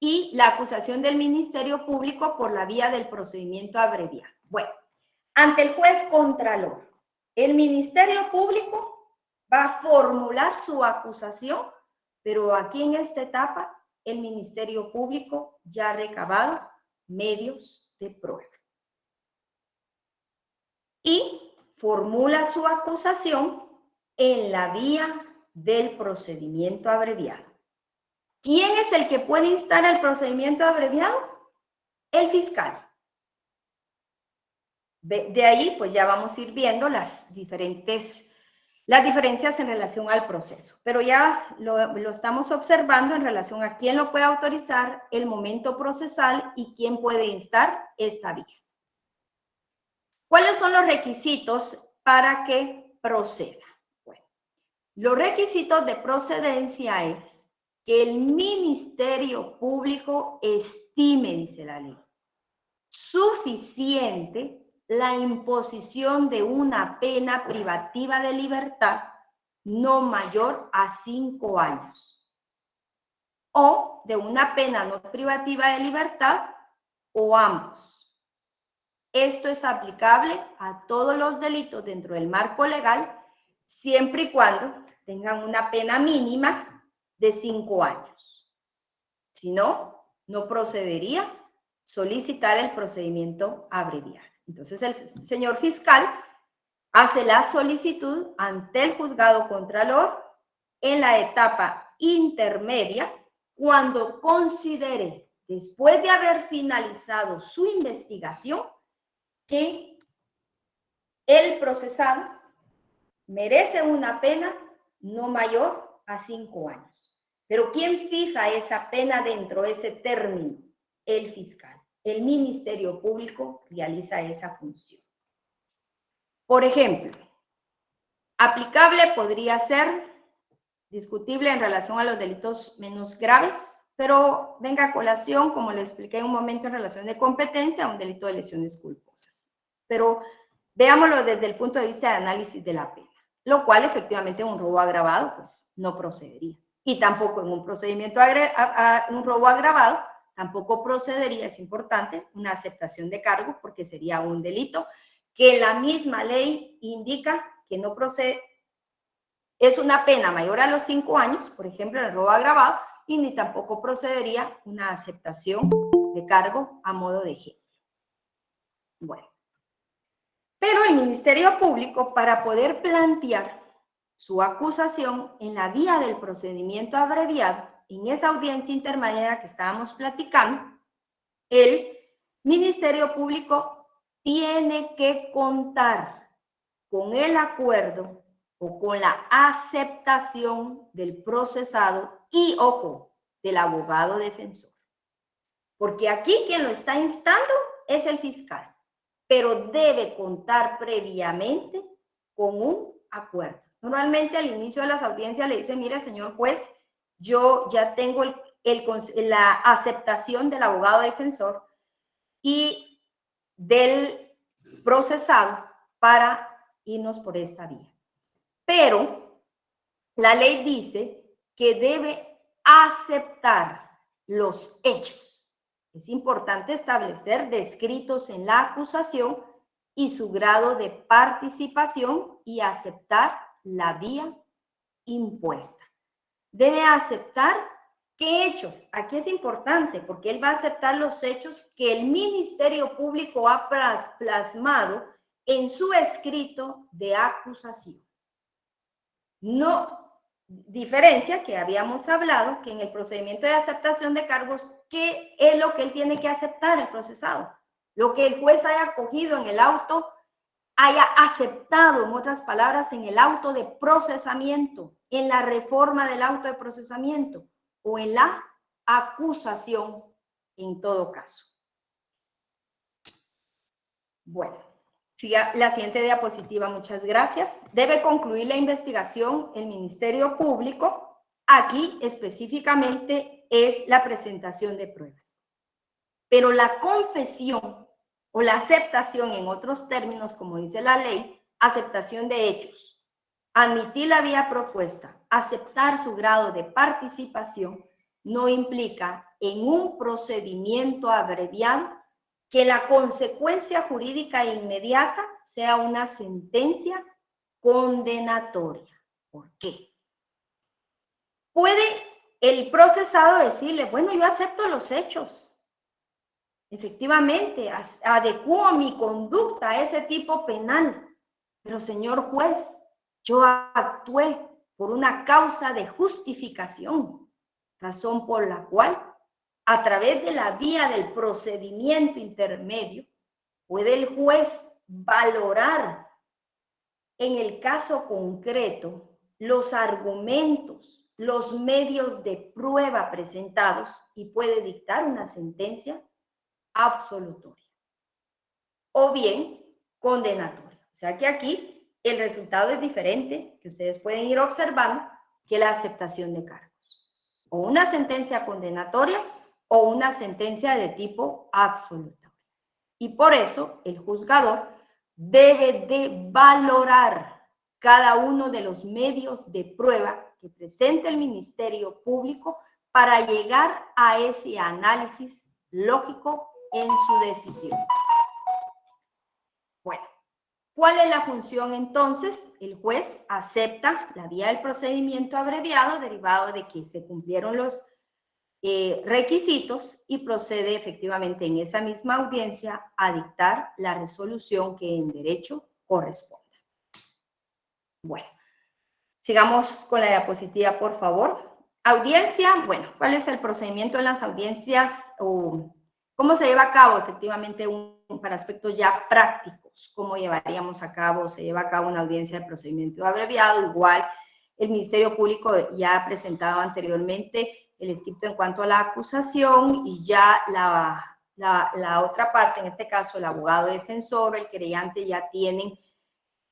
y la acusación del Ministerio Público por la vía del procedimiento abreviado. Bueno, ante el juez contralor, el Ministerio Público va a formular su acusación, pero aquí en esta etapa el Ministerio Público ya ha recabado medios de prueba y formula su acusación en la vía del procedimiento abreviado. ¿Quién es el que puede instar el procedimiento abreviado? El fiscal. De ahí, pues ya vamos a ir viendo las diferencias en relación al proceso. Pero ya lo estamos observando en relación a quién lo puede autorizar, el momento procesal y quién puede instar esta vía. ¿Cuáles son los requisitos para que proceda? Bueno, los requisitos de procedencia es que el Ministerio Público estime, dice la ley, suficiente la imposición de una pena privativa de libertad no mayor a 5 años o de una pena no privativa de libertad o ambos. Esto es aplicable a todos los delitos dentro del marco legal siempre y cuando tengan una pena mínima de 5 años. Si no, no procedería solicitar el procedimiento abreviado. Entonces, el señor fiscal hace la solicitud ante el juzgado contralor en la etapa intermedia cuando considere, después de haber finalizado su investigación, que el procesado merece una pena no mayor a 5 años. Pero ¿quién fija esa pena dentro de ese término? El fiscal. El Ministerio Público realiza esa función. Por ejemplo, aplicable podría ser discutible en relación a los delitos menos graves, pero venga a colación, como lo expliqué en un momento en relación de competencia, a un delito de lesiones culposas. Pero veámoslo desde el punto de vista de análisis de la pena, lo cual efectivamente un robo agravado pues no procedería. Y tampoco en un procedimiento, un robo agravado, tampoco procedería, es importante, una aceptación de cargo porque sería un delito que la misma ley indica que no procede, es una pena mayor a los 5 años, por ejemplo, el robo agravado, y ni tampoco procedería una aceptación de cargo a modo de ejemplo. Bueno, pero el Ministerio Público, para poder plantear su acusación en la vía del procedimiento abreviado, en esa audiencia intermedia que estábamos platicando, el Ministerio Público tiene que contar con el acuerdo o con la aceptación del procesado y, ojo, del abogado defensor. Porque aquí quien lo está instando es el fiscal, pero debe contar previamente con un acuerdo. Normalmente al inicio de las audiencias le dice, mire, señor juez, yo ya tengo la aceptación del abogado defensor y del procesado para irnos por esta vía. Pero la ley dice que debe aceptar los hechos. Es importante establecer descritos en la acusación y su grado de participación y aceptar la vía impuesta. Debe aceptar qué hechos. Aquí es importante porque él va a aceptar los hechos que el Ministerio Público ha plasmado en su escrito de acusación. No diferencia que habíamos hablado que en el procedimiento de aceptación de cargos, ¿qué es lo que él tiene que aceptar el procesado? Lo que el juez haya cogido en el auto, haya aceptado, en otras palabras, en el auto de procesamiento, en la reforma del auto de procesamiento o en la acusación en todo caso. Bueno. Siga la siguiente diapositiva, muchas gracias. Debe concluir la investigación el Ministerio Público. Aquí específicamente es la presentación de pruebas. Pero la confesión o la aceptación, en otros términos, como dice la ley, aceptación de hechos, admitir la vía propuesta, aceptar su grado de participación, no implica en un procedimiento abreviado que la consecuencia jurídica inmediata sea una sentencia condenatoria. ¿Por qué? Puede el procesado decirle, bueno, yo acepto los hechos. Efectivamente, adecuo mi conducta a ese tipo penal. Pero, señor juez, yo actué por una causa de justificación, razón por la cual a través de la vía del procedimiento intermedio, puede el juez valorar en el caso concreto los argumentos, los medios de prueba presentados y puede dictar una sentencia absolutoria o bien condenatoria. O sea que aquí el resultado es diferente, que ustedes pueden ir observando, que la aceptación de cargos. O una sentencia condenatoria o una sentencia de tipo absolutorio. Y por eso el juzgador debe de valorar cada uno de los medios de prueba que presenta el Ministerio Público para llegar a ese análisis lógico en su decisión. Bueno, ¿cuál es la función entonces? El juez acepta la vía del procedimiento abreviado derivado de que se cumplieron los requisitos y procede efectivamente en esa misma audiencia a dictar la resolución que en derecho corresponda. Bueno, sigamos con la diapositiva, por favor. Audiencia, bueno, ¿cuál es el procedimiento en las audiencias o cómo se lleva a cabo efectivamente para aspectos ya prácticos? ¿Cómo llevaríamos a cabo? Se lleva a cabo una audiencia de procedimiento abreviado, igual el Ministerio Público ya ha presentado anteriormente el escrito en cuanto a la acusación y ya la otra parte, en este caso el abogado defensor, el querellante ya tienen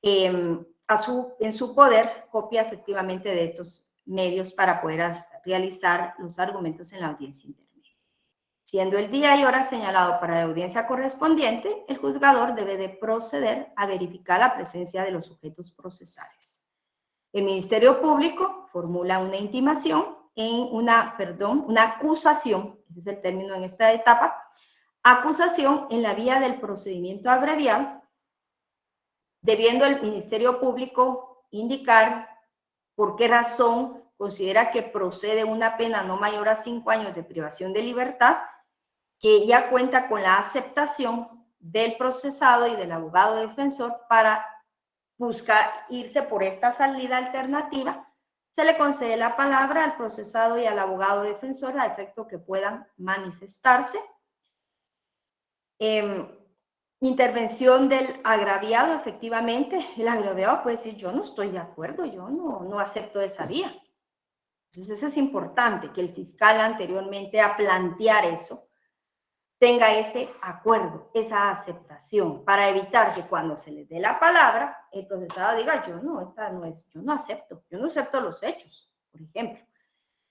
en su poder copia efectivamente de estos medios para poder realizar los argumentos en la audiencia intermedia. Siendo el día y hora señalado para la audiencia correspondiente, el juzgador debe de proceder a verificar la presencia de los sujetos procesales. El Ministerio Público formula una intimación una acusación, ese es el término en esta etapa, acusación en la vía del procedimiento abreviado, debiendo el Ministerio Público indicar por qué razón considera que procede una pena no mayor a 5 años de privación de libertad, que ya cuenta con la aceptación del procesado y del abogado defensor para buscar irse por esta salida alternativa. Se le concede la palabra al procesado y al abogado defensor a efecto que puedan manifestarse. intervención del agraviado, efectivamente, el agraviado puede decir, yo no estoy de acuerdo, yo no acepto esa vía. Entonces, eso es importante, que el fiscal anteriormente a plantear eso, tenga ese acuerdo, esa aceptación, para evitar que cuando se les dé la palabra, el procesado diga, yo no acepto los hechos, por ejemplo.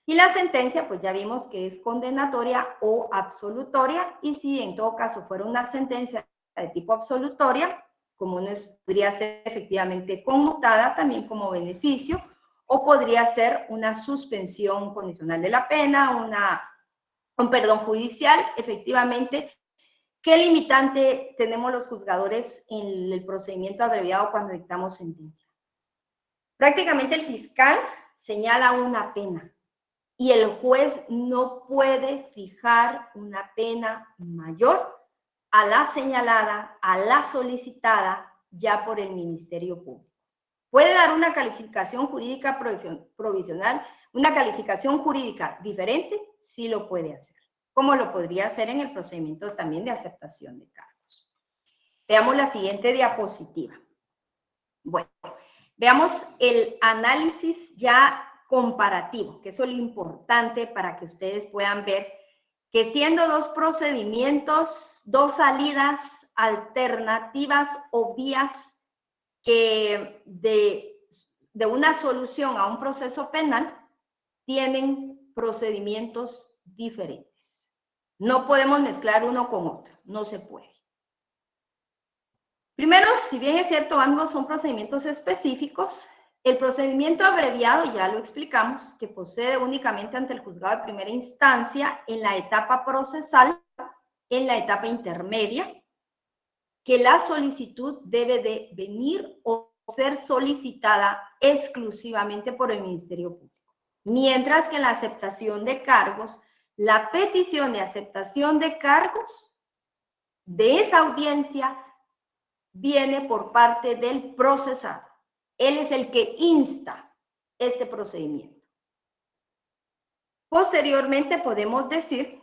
Y la sentencia, pues ya vimos que es condenatoria o absolutoria, y si en todo caso fuera una sentencia de tipo absolutoria, como no podría ser efectivamente conmutada también como beneficio, o podría ser una suspensión condicional de la pena, un perdón judicial, efectivamente. ¿Qué limitante tenemos los juzgadores en el procedimiento abreviado cuando dictamos sentencia? Prácticamente el fiscal señala una pena y el juez no puede fijar una pena mayor a la señalada, a la solicitada ya por el Ministerio Público. Puede dar una calificación jurídica provisional, una calificación jurídica diferente, sí lo puede hacer, como lo podría hacer en el procedimiento también de aceptación de cargos. Veamos la siguiente diapositiva. Bueno, veamos el análisis ya comparativo, que eso es lo importante para que ustedes puedan ver que siendo dos procedimientos, dos salidas alternativas o vías que de una solución a un proceso penal tienen procedimientos diferentes. No podemos mezclar uno con otro, no se puede. Primero, si bien es cierto, ambos son procedimientos específicos, el procedimiento abreviado, ya lo explicamos, que procede únicamente ante el juzgado de primera instancia en la etapa procesal, en la etapa intermedia, que la solicitud debe de venir o ser solicitada exclusivamente por el Ministerio Público. Mientras que en la aceptación de cargos, la petición de aceptación de cargos de esa audiencia viene por parte del procesado. Él es el que insta este procedimiento. Posteriormente podemos decir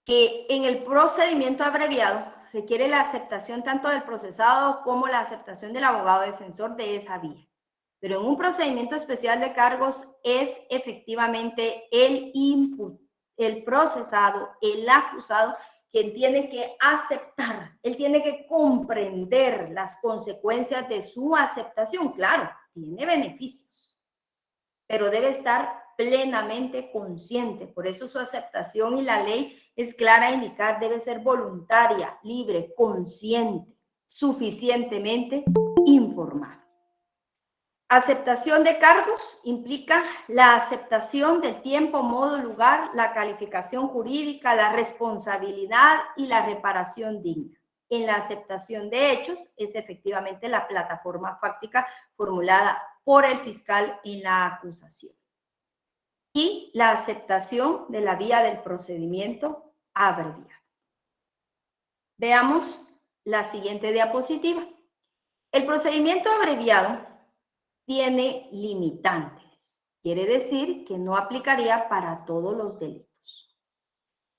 que en el procedimiento abreviado requiere la aceptación tanto del procesado como la aceptación del abogado defensor de esa vía. Pero en un procedimiento especial de cargos es efectivamente el procesado, el acusado, quien tiene que aceptar, él tiene que comprender las consecuencias de su aceptación. Claro, tiene beneficios, pero debe estar plenamente consciente. Por eso su aceptación y la ley es clara a indicar, debe ser voluntaria, libre, consciente, suficientemente informada. Aceptación de cargos implica la aceptación del tiempo, modo, lugar, la calificación jurídica, la responsabilidad y la reparación digna. En la aceptación de hechos es efectivamente la plataforma fáctica formulada por el fiscal en la acusación. Y la aceptación de la vía del procedimiento abreviado. Veamos la siguiente diapositiva. El procedimiento abreviado tiene limitantes. Quiere decir que no aplicaría para todos los delitos.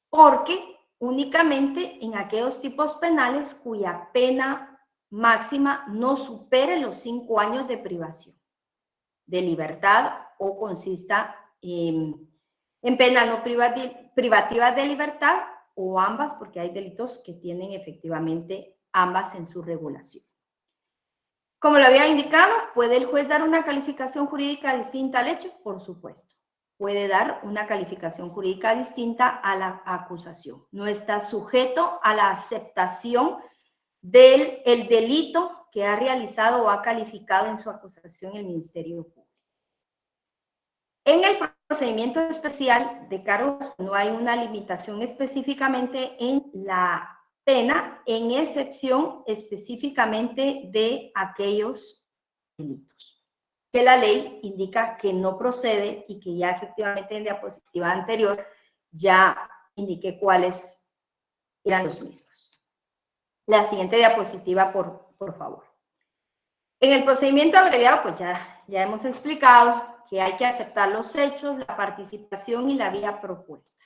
Porque únicamente en aquellos tipos penales cuya pena máxima no supere los 5 años de privación de libertad o consista en penas no privativas de libertad o ambas, porque hay delitos que tienen efectivamente ambas en su regulación. Como lo había indicado, ¿puede el juez dar una calificación jurídica distinta al hecho? Por supuesto. Puede dar una calificación jurídica distinta a la acusación. No está sujeto a la aceptación del delito que ha realizado o ha calificado en su acusación el Ministerio Público. En el procedimiento especial de cargos no hay una limitación específicamente en la pena, en excepción específicamente de aquellos delitos que la ley indica que no procede y que ya efectivamente en diapositiva anterior ya indiqué cuáles eran los mismos. La siguiente diapositiva, por favor. En el procedimiento abreviado, pues ya hemos explicado que hay que aceptar los hechos, la participación y la vía propuesta.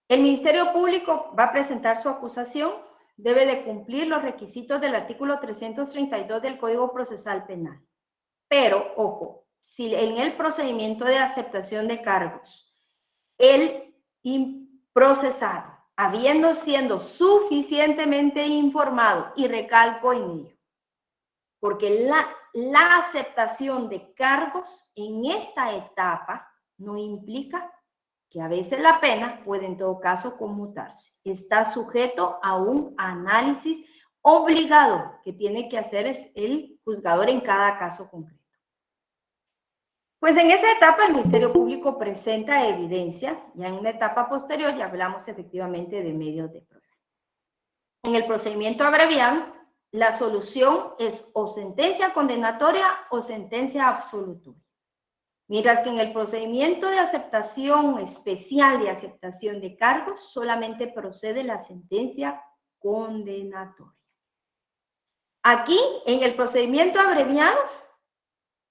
El Ministerio Público va a presentar su acusación, debe de cumplir los requisitos del artículo 332 del Código Procesal Penal. Pero, ojo, si en el procedimiento de aceptación de cargos, el procesado, habiendo sido suficientemente informado, y recalco en ello, porque la aceptación de cargos en esta etapa no implica que a veces la pena puede en todo caso conmutarse. Está sujeto a un análisis obligado que tiene que hacer el juzgador en cada caso concreto. Pues en esa etapa el Ministerio Público presenta evidencia, ya en una etapa posterior ya hablamos efectivamente de medios de prueba. En el procedimiento abreviado, la solución es o sentencia condenatoria o sentencia absolutoria. Mientras que en el procedimiento de aceptación especial de aceptación de cargos, solamente procede la sentencia condenatoria. Aquí, en el procedimiento abreviado,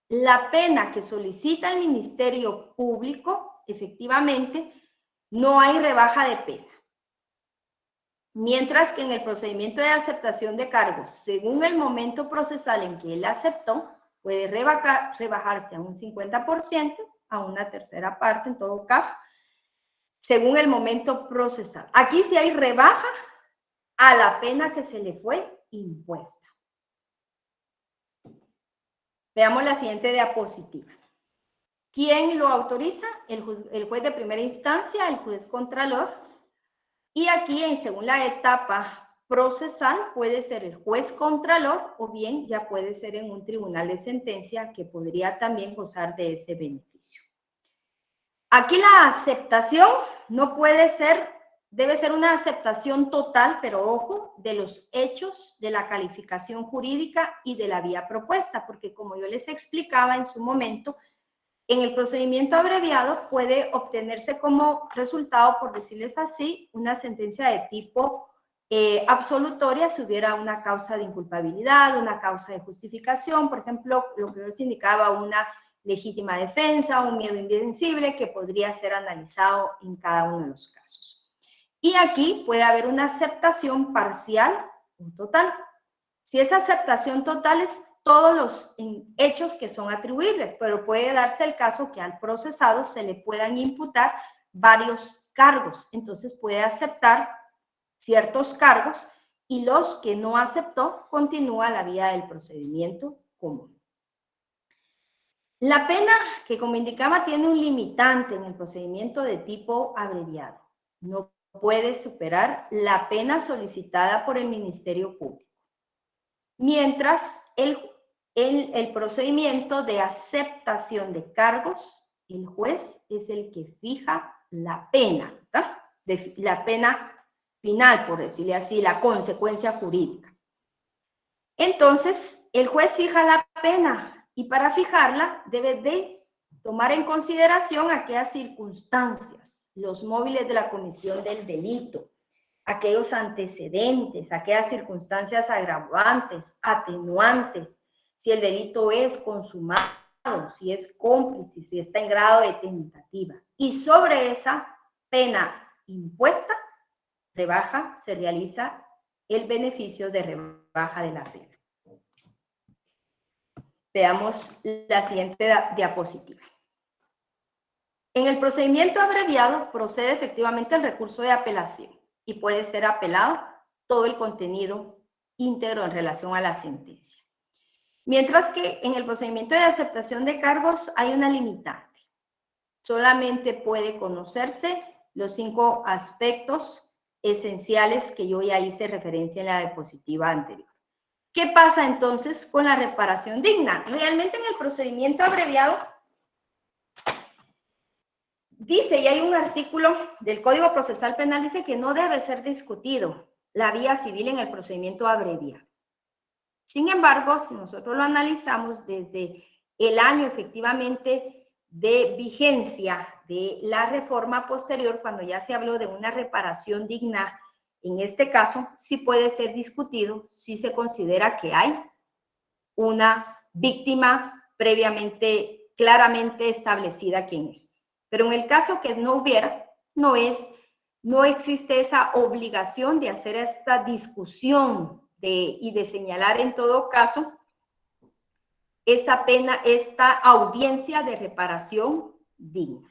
la pena que solicita el Ministerio Público, efectivamente, no hay rebaja de pena. Mientras que en el procedimiento de aceptación de cargos, según el momento procesal en que él aceptó, puede rebajarse a un 50%, a una tercera parte en todo caso, según el momento procesal. Aquí sí hay rebaja a la pena que se le fue impuesta. Veamos la siguiente diapositiva. ¿Quién lo autoriza? El juez de primera instancia, el juez contralor. Y aquí, según la etapa procesal, puede ser el juez contralor o bien ya puede ser en un tribunal de sentencia que podría también gozar de ese beneficio. Aquí la aceptación no puede ser, debe ser una aceptación total, pero ojo, de los hechos, de la calificación jurídica y de la vía propuesta, porque como yo les explicaba en su momento, en el procedimiento abreviado puede obtenerse como resultado, por decirles así, una sentencia de tipo absolutoria si hubiera una causa de inculpabilidad, una causa de justificación, por ejemplo, lo que les indicaba, una legítima defensa, un miedo invencible que podría ser analizado en cada uno de los casos. Y aquí puede haber una aceptación parcial o total. Si esa aceptación total es todos los hechos que son atribuibles, pero puede darse el caso que al procesado se le puedan imputar varios cargos. Entonces puede aceptar ciertos cargos y los que no aceptó continúa la vía del procedimiento común. La pena, que como indicaba, tiene un limitante en el procedimiento de tipo abreviado. No puede superar la pena solicitada por el Ministerio Público. Mientras el procedimiento de aceptación de cargos, el juez es el que fija la pena, ¿verdad? La pena final, por decirle así, la consecuencia jurídica. Entonces, el juez fija la pena y para fijarla debe de tomar en consideración aquellas circunstancias, los móviles de la comisión del delito, aquellos antecedentes, aquellas circunstancias agravantes, atenuantes, si el delito es consumado, si es cómplice, si está en grado de tentativa. Y sobre esa pena impuesta, se realiza el beneficio de rebaja de la pena. Veamos la siguiente diapositiva. En el procedimiento abreviado procede efectivamente el recurso de apelación y puede ser apelado todo el contenido íntegro en relación a la sentencia. Mientras que en el procedimiento de aceptación de cargos hay una limitante. Solamente puede conocerse los 5 aspectos esenciales que yo ya hice referencia en la diapositiva anterior. ¿Qué pasa entonces con la reparación digna? Realmente en el procedimiento abreviado dice, y hay un artículo del Código Procesal Penal, dice que no debe ser discutido la vía civil en el procedimiento abreviado. Sin embargo, si nosotros lo analizamos desde el año efectivamente de vigencia de la reforma posterior, cuando ya se habló de una reparación digna, en este caso sí puede ser discutido si se considera que hay una víctima previamente, claramente establecida quién es. Pero en el caso que no hubiera, no es no existe esa obligación de hacer esta discusión y de señalar en todo caso esta pena, esta audiencia de reparación digna.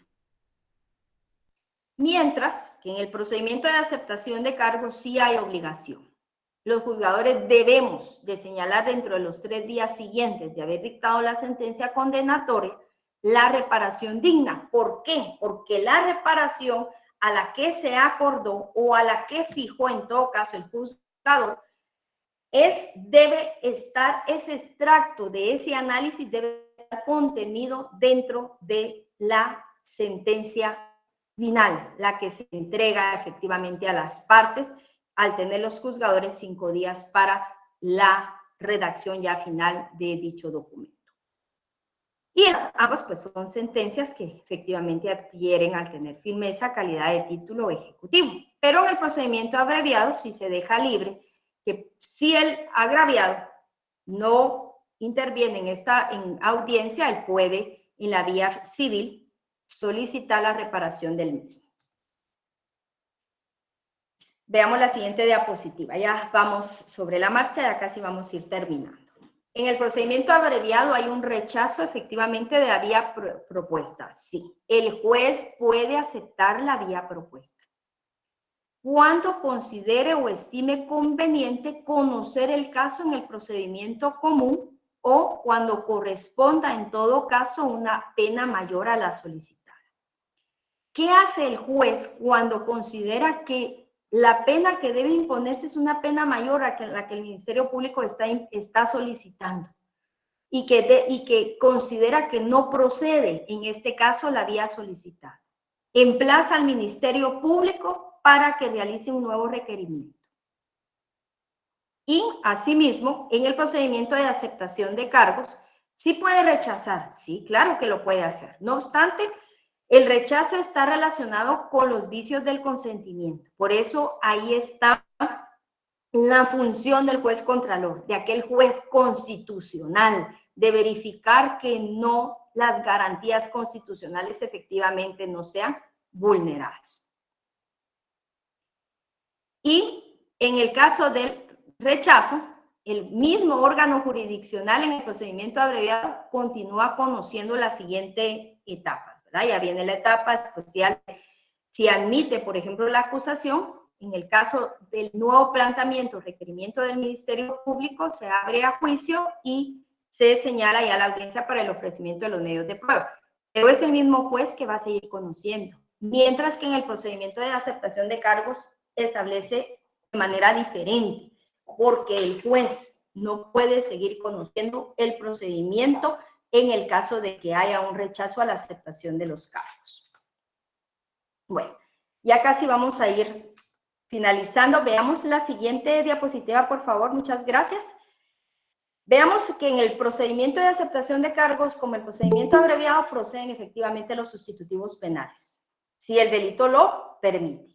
Mientras que en el procedimiento de aceptación de cargos sí hay obligación. Los juzgadores debemos de señalar dentro de los 3 días siguientes de haber dictado la sentencia condenatoria la reparación digna. ¿Por qué? Porque la reparación a la que se acordó o a la que fijó en todo caso el juzgador debe estar, ese extracto de ese análisis debe estar contenido dentro de la sentencia final, la que se entrega efectivamente a las partes al tener los juzgadores 5 días para la redacción ya final de dicho documento. Y ambos pues son sentencias que efectivamente adquieren al tener firmeza calidad de título ejecutivo. Pero en el procedimiento abreviado sí se deja libre que si el agraviado no interviene en esta audiencia, él puede en la vía civil solicitar la reparación del mismo. Veamos la siguiente diapositiva. Ya vamos sobre la marcha, ya casi vamos a ir terminando. En el procedimiento abreviado hay un rechazo efectivamente de la vía propuesta. Sí, el juez puede aceptar la vía propuesta cuando considere o estime conveniente conocer el caso en el procedimiento común o cuando corresponda en todo caso una pena mayor a la solicitada. ¿Qué hace el juez cuando considera que la pena que debe imponerse es una pena mayor a la que el Ministerio Público está solicitando y que considera que no procede en este caso la vía solicitada? Emplaza al Ministerio Público para que realice un nuevo requerimiento. Y asimismo, en el procedimiento de aceptación de cargos, ¿sí puede rechazar? Sí, claro que lo puede hacer. No obstante, el rechazo está relacionado con los vicios del consentimiento. Por eso ahí está la función del juez contralor, de aquel juez constitucional, de verificar que no las garantías constitucionales efectivamente no sean vulneradas. Y en el caso del rechazo, el mismo órgano jurisdiccional en el procedimiento abreviado continúa conociendo la siguiente etapa, ¿verdad? Ya viene la etapa especial. Si admite, por ejemplo, la acusación, en el caso del nuevo planteamiento, requerimiento del Ministerio Público, se abre a juicio y se señala ya la audiencia para el ofrecimiento de los medios de prueba. Pero es el mismo juez que va a seguir conociendo. Mientras que en el procedimiento de aceptación de cargos establece de manera diferente, porque el juez no puede seguir conociendo el procedimiento en el caso de que haya un rechazo a la aceptación de los cargos. Bueno, ya casi vamos a ir finalizando. Veamos la siguiente diapositiva, por favor. Muchas gracias. Veamos que en el procedimiento de aceptación de cargos, como el procedimiento abreviado, proceden efectivamente los sustitutivos penales, si el delito lo permite.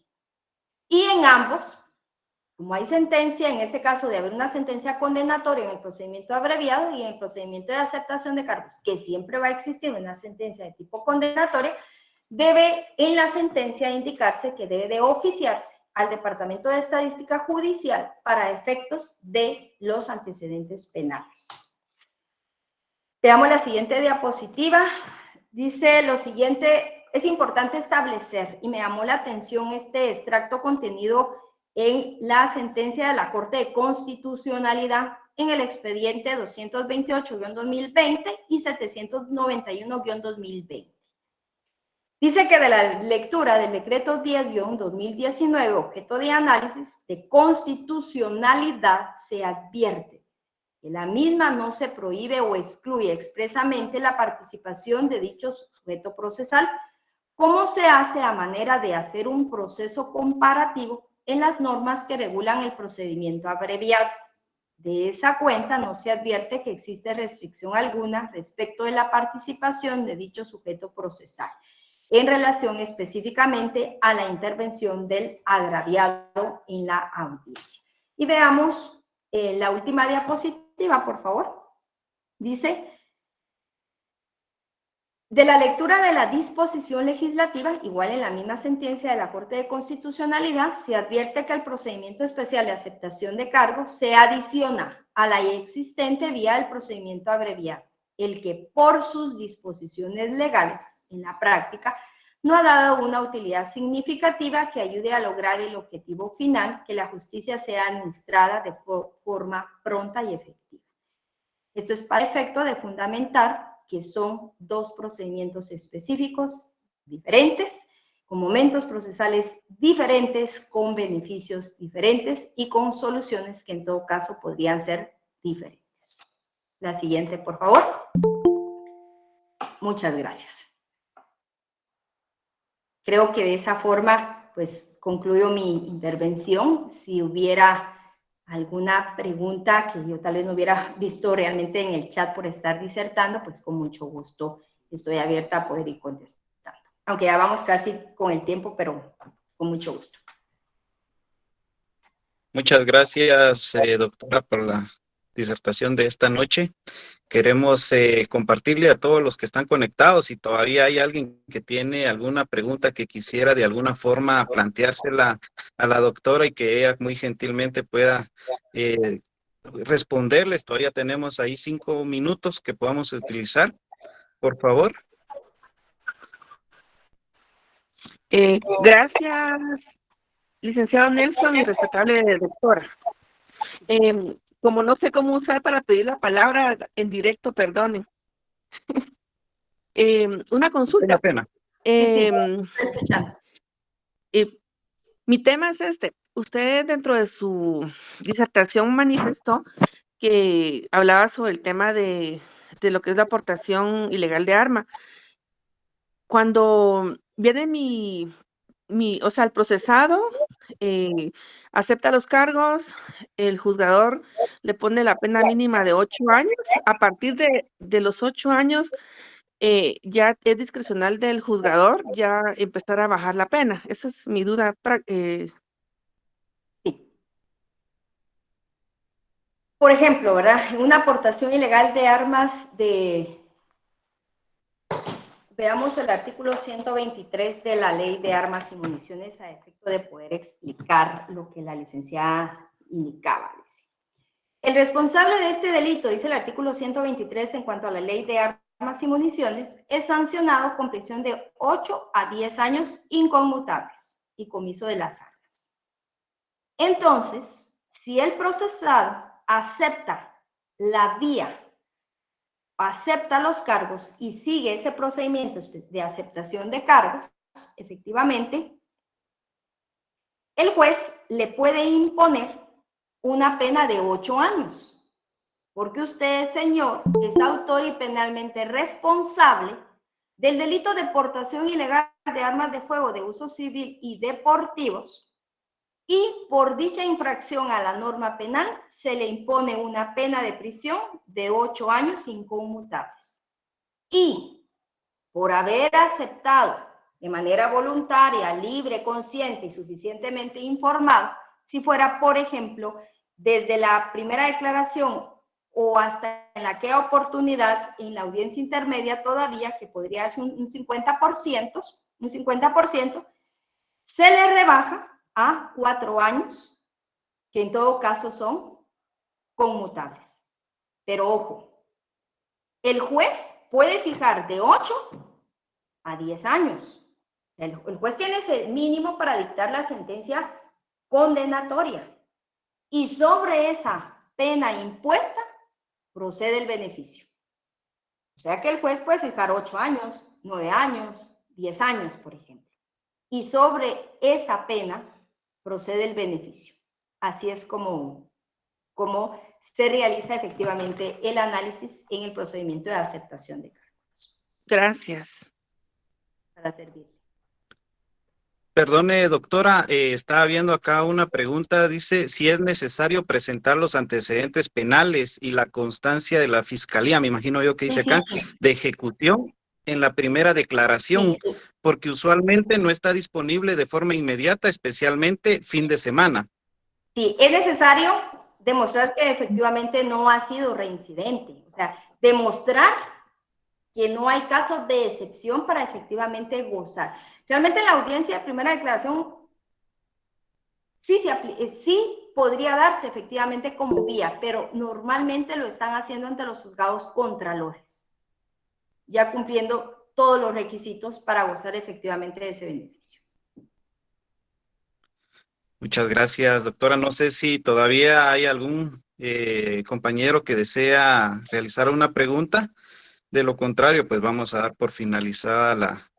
Y en ambos, como hay sentencia, en este caso de haber una sentencia condenatoria en el procedimiento abreviado y en el procedimiento de aceptación de cargos, que siempre va a existir una sentencia de tipo condenatoria, debe en la sentencia indicarse que debe de oficiarse al Departamento de Estadística Judicial para efectos de los antecedentes penales. Veamos la siguiente diapositiva. Dice lo siguiente: es importante establecer, y me llamó la atención este extracto contenido en la sentencia de la Corte de Constitucionalidad en el expediente 228-2020 y 791-2020. Dice que de la lectura del decreto 10-2019, objeto de análisis de constitucionalidad, se advierte que la misma no se prohíbe o excluye expresamente la participación de dicho sujeto procesal, como se hace a manera de hacer un proceso comparativo en las normas que regulan el procedimiento abreviado. De esa cuenta no se advierte que existe restricción alguna respecto de la participación de dicho sujeto procesal en relación específicamente a la intervención del agraviado en la audiencia. Y veamos la última diapositiva, por favor. Dice: De la lectura de la disposición legislativa, igual en la misma sentencia de la Corte de Constitucionalidad, se advierte que el procedimiento especial de aceptación de cargo se adiciona a la ya existente vía del procedimiento abreviado, el que por sus disposiciones legales, en la práctica, no ha dado una utilidad significativa que ayude a lograr el objetivo final, que la justicia sea administrada de forma pronta y efectiva. Esto es para efecto de fundamentar que son dos procedimientos específicos diferentes, con momentos procesales diferentes, con beneficios diferentes y con soluciones que en todo caso podrían ser diferentes. La siguiente, por favor. Muchas gracias. Creo que de esa forma, pues, concluyo mi intervención. Si hubiera alguna pregunta que yo tal vez no hubiera visto realmente en el chat por estar disertando, pues con mucho gusto estoy abierta a poder ir contestando. Aunque ya vamos casi con el tiempo, pero con mucho gusto. Muchas gracias, doctora, por la disertación de esta noche. Queremos compartirle a todos los que están conectados, si todavía hay alguien que tiene alguna pregunta que quisiera de alguna forma planteársela a la doctora y que ella muy gentilmente pueda responderles. Todavía tenemos ahí 5 minutos que podamos utilizar. Por favor. Gracias, licenciado Nelson y respetable doctora. Como no sé cómo usar para pedir la palabra en directo, perdonen. Una consulta. Pena. Mi tema es este. Usted dentro de su disertación manifestó que hablaba sobre el tema de lo que es la aportación ilegal de arma. Cuando viene o sea, el procesado acepta los cargos, el juzgador le pone la pena mínima de 8 años. A partir de los 8 años, ya es discrecional del juzgador ya empezar a bajar la pena. Esa es mi duda. Sí. Por ejemplo, ¿verdad? En una aportación ilegal de armas veamos el artículo 123 de la Ley de Armas y Municiones a efecto de poder explicar lo que la licenciada indicaba. El responsable de este delito, dice el artículo 123 en cuanto a la Ley de Armas y Municiones, es sancionado con prisión de 8 a 10 años inconmutables y comiso de las armas. Entonces, si el procesado acepta la vía, acepta los cargos y sigue ese procedimiento de aceptación de cargos, efectivamente, el juez le puede imponer una pena de 8 años, porque usted, señor, es autor y penalmente responsable del delito de portación ilegal de armas de fuego de uso civil y deportivos, y por dicha infracción a la norma penal se le impone una pena de prisión de 8 años inconmutables. Y por haber aceptado de manera voluntaria, libre, consciente y suficientemente informado, si fuera, por ejemplo, desde la primera declaración o hasta en aquella oportunidad en la audiencia intermedia todavía, que podría ser un 50%, se le rebaja a 4 años, que en todo caso son conmutables. Pero ojo, el juez puede fijar de 8 a 10 años. El juez tiene ese mínimo para dictar la sentencia condenatoria. Y sobre esa pena impuesta procede el beneficio. O sea que el juez puede fijar 8 años, 9 años, 10 años, por ejemplo. Y sobre esa pena procede el beneficio. Así es como se realiza efectivamente el análisis en el procedimiento de aceptación de cargos. Gracias. Para servirle. Perdone, doctora, estaba viendo acá una pregunta, dice si es necesario presentar los antecedentes penales y la constancia de la fiscalía, me imagino yo que dice acá, de ejecución en la primera declaración, porque usualmente no está disponible de forma inmediata, especialmente fin de semana. Sí, es necesario demostrar que efectivamente no ha sido reincidente, o sea, demostrar que no hay casos de excepción para efectivamente gozar. Realmente la audiencia de primera declaración sí podría darse efectivamente como vía, pero normalmente lo están haciendo ante los juzgados contralores, ya cumpliendo todos los requisitos para gozar efectivamente de ese beneficio. Muchas gracias, doctora. No sé si todavía hay algún compañero que desea realizar una pregunta. De lo contrario, pues vamos a dar por finalizada la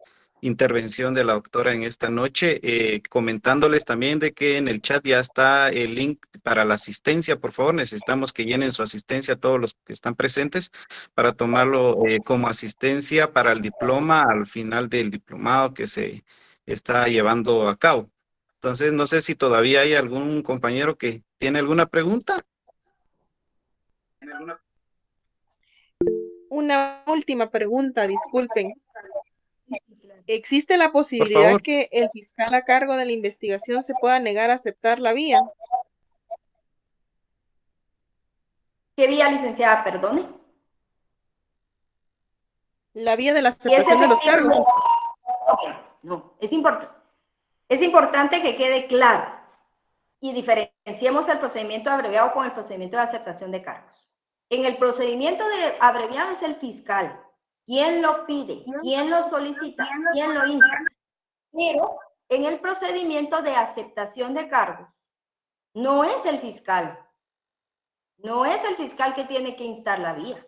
intervención de la doctora en esta noche, comentándoles también de que en el chat ya está el link para la asistencia. Por favor, necesitamos que llenen su asistencia a todos los que están presentes para tomarlo como asistencia para el diploma al final del diplomado que se está llevando a cabo. Entonces, no sé si todavía hay algún compañero que tiene alguna pregunta. Una última pregunta, disculpen. ¿Existe la Por posibilidad favor. que el fiscal a cargo de la investigación se pueda negar a aceptar la vía? ¿Qué vía, licenciada? Perdone. La vía de la Si es aceptación de los efectivo, cargos. no, es importante que quede claro y diferenciemos el procedimiento abreviado con el procedimiento de aceptación de cargos. En el procedimiento de abreviado es el fiscal quien lo pide, quien lo solicita, quien lo insta. Pero en el procedimiento de aceptación de cargos no es el fiscal. No es el fiscal que tiene que instar la vía.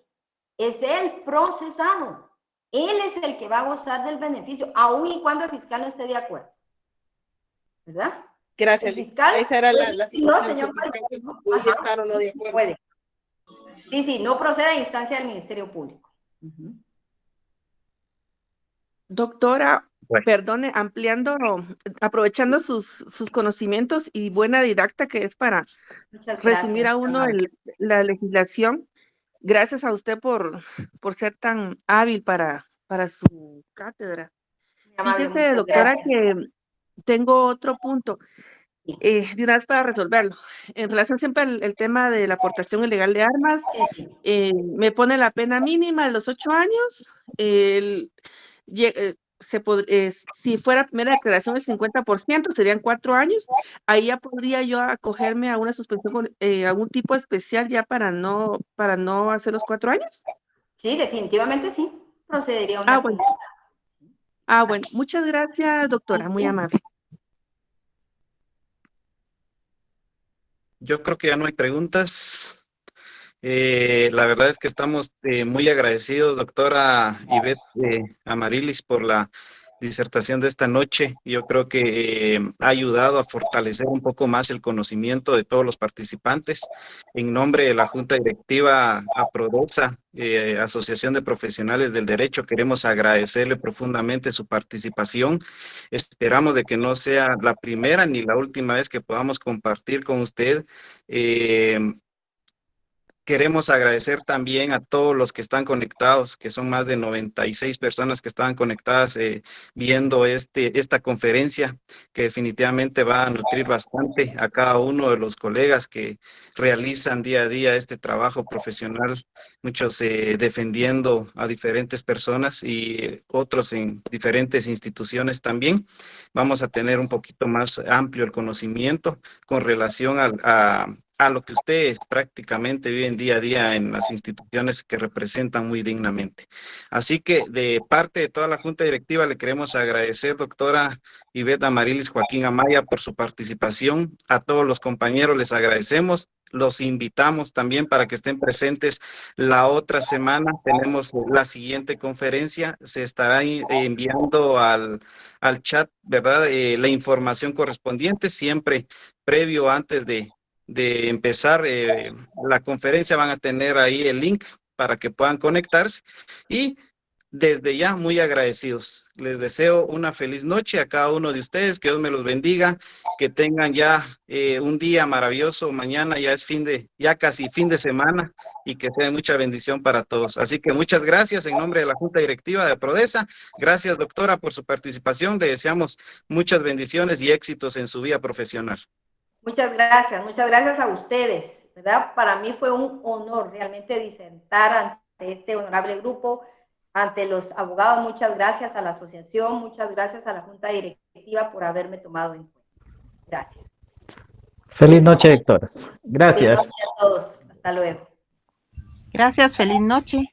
Es el procesado. Él es el que va a gozar del beneficio, aun y cuando el fiscal no esté de acuerdo. ¿Verdad? Gracias. El fiscal, esa era la situación. No, señor, si el fiscal podía estar o no de acuerdo. Puede. Sí, no procede a instancia del Ministerio Público. Doctora, Bueno. perdone, aprovechando sus conocimientos y buena didacta que es para resumir a uno la legislación. Gracias a usted por ser tan hábil para su cátedra. Fíjese, doctora, que tengo otro punto. De una vez para resolverlo. En relación siempre al tema de la aportación ilegal de armas, me pone la pena mínima de los 8 años. Si fuera primera declaración el 50%, serían 4 años. Ahí ya podría yo acogerme a una suspensión, algún tipo especial ya para no hacer los 4 años. Sí, definitivamente sí. Procedería a una bueno. Bueno, muchas gracias, doctora, muy amable. Yo creo que ya no hay preguntas. La verdad es que estamos muy agradecidos, doctora Ivette Amarilis, por la disertación de esta noche. Yo creo que ha ayudado a fortalecer un poco más el conocimiento de todos los participantes. En nombre de la Junta Directiva APRODESA, Asociación de Profesionales del Derecho, queremos agradecerle profundamente su participación. Esperamos de que no sea la primera ni la última vez que podamos compartir con usted. Queremos agradecer también a todos los que están conectados, que son más de 96 personas que estaban conectadas viendo esta conferencia, que definitivamente va a nutrir bastante a cada uno de los colegas que realizan día a día este trabajo profesional, muchos defendiendo a diferentes personas y otros en diferentes instituciones también. Vamos a tener un poquito más amplio el conocimiento con relación a lo que ustedes prácticamente viven día a día en las instituciones que representan muy dignamente. Así que de parte de toda la Junta Directiva le queremos agradecer, doctora Ivette Amarilis Joaquín Amaya, por su participación. A todos los compañeros les agradecemos. Los invitamos también para que estén presentes la otra semana. Tenemos la siguiente conferencia. Se estará enviando al chat, ¿verdad? La información correspondiente, siempre previo antes de empezar la conferencia. Van a tener ahí el link para que puedan conectarse y desde ya muy agradecidos. Les deseo una feliz noche a cada uno de ustedes, que Dios me los bendiga, que tengan ya un día maravilloso. Mañana ya es ya casi fin de semana y que sea mucha bendición para todos. Así que muchas gracias en nombre de la Junta Directiva de APRODESA. Gracias, doctora, por su participación. Le deseamos muchas bendiciones y éxitos en su vida profesional. Muchas gracias a ustedes, ¿verdad? Para mí fue un honor realmente disertar ante este honorable grupo. ante los abogados, muchas gracias a la asociación, muchas gracias a la Junta Directiva por haberme tomado en cuenta. Gracias. Feliz noche, Héctor. Gracias. Feliz noche a todos. Hasta luego. Gracias, feliz noche.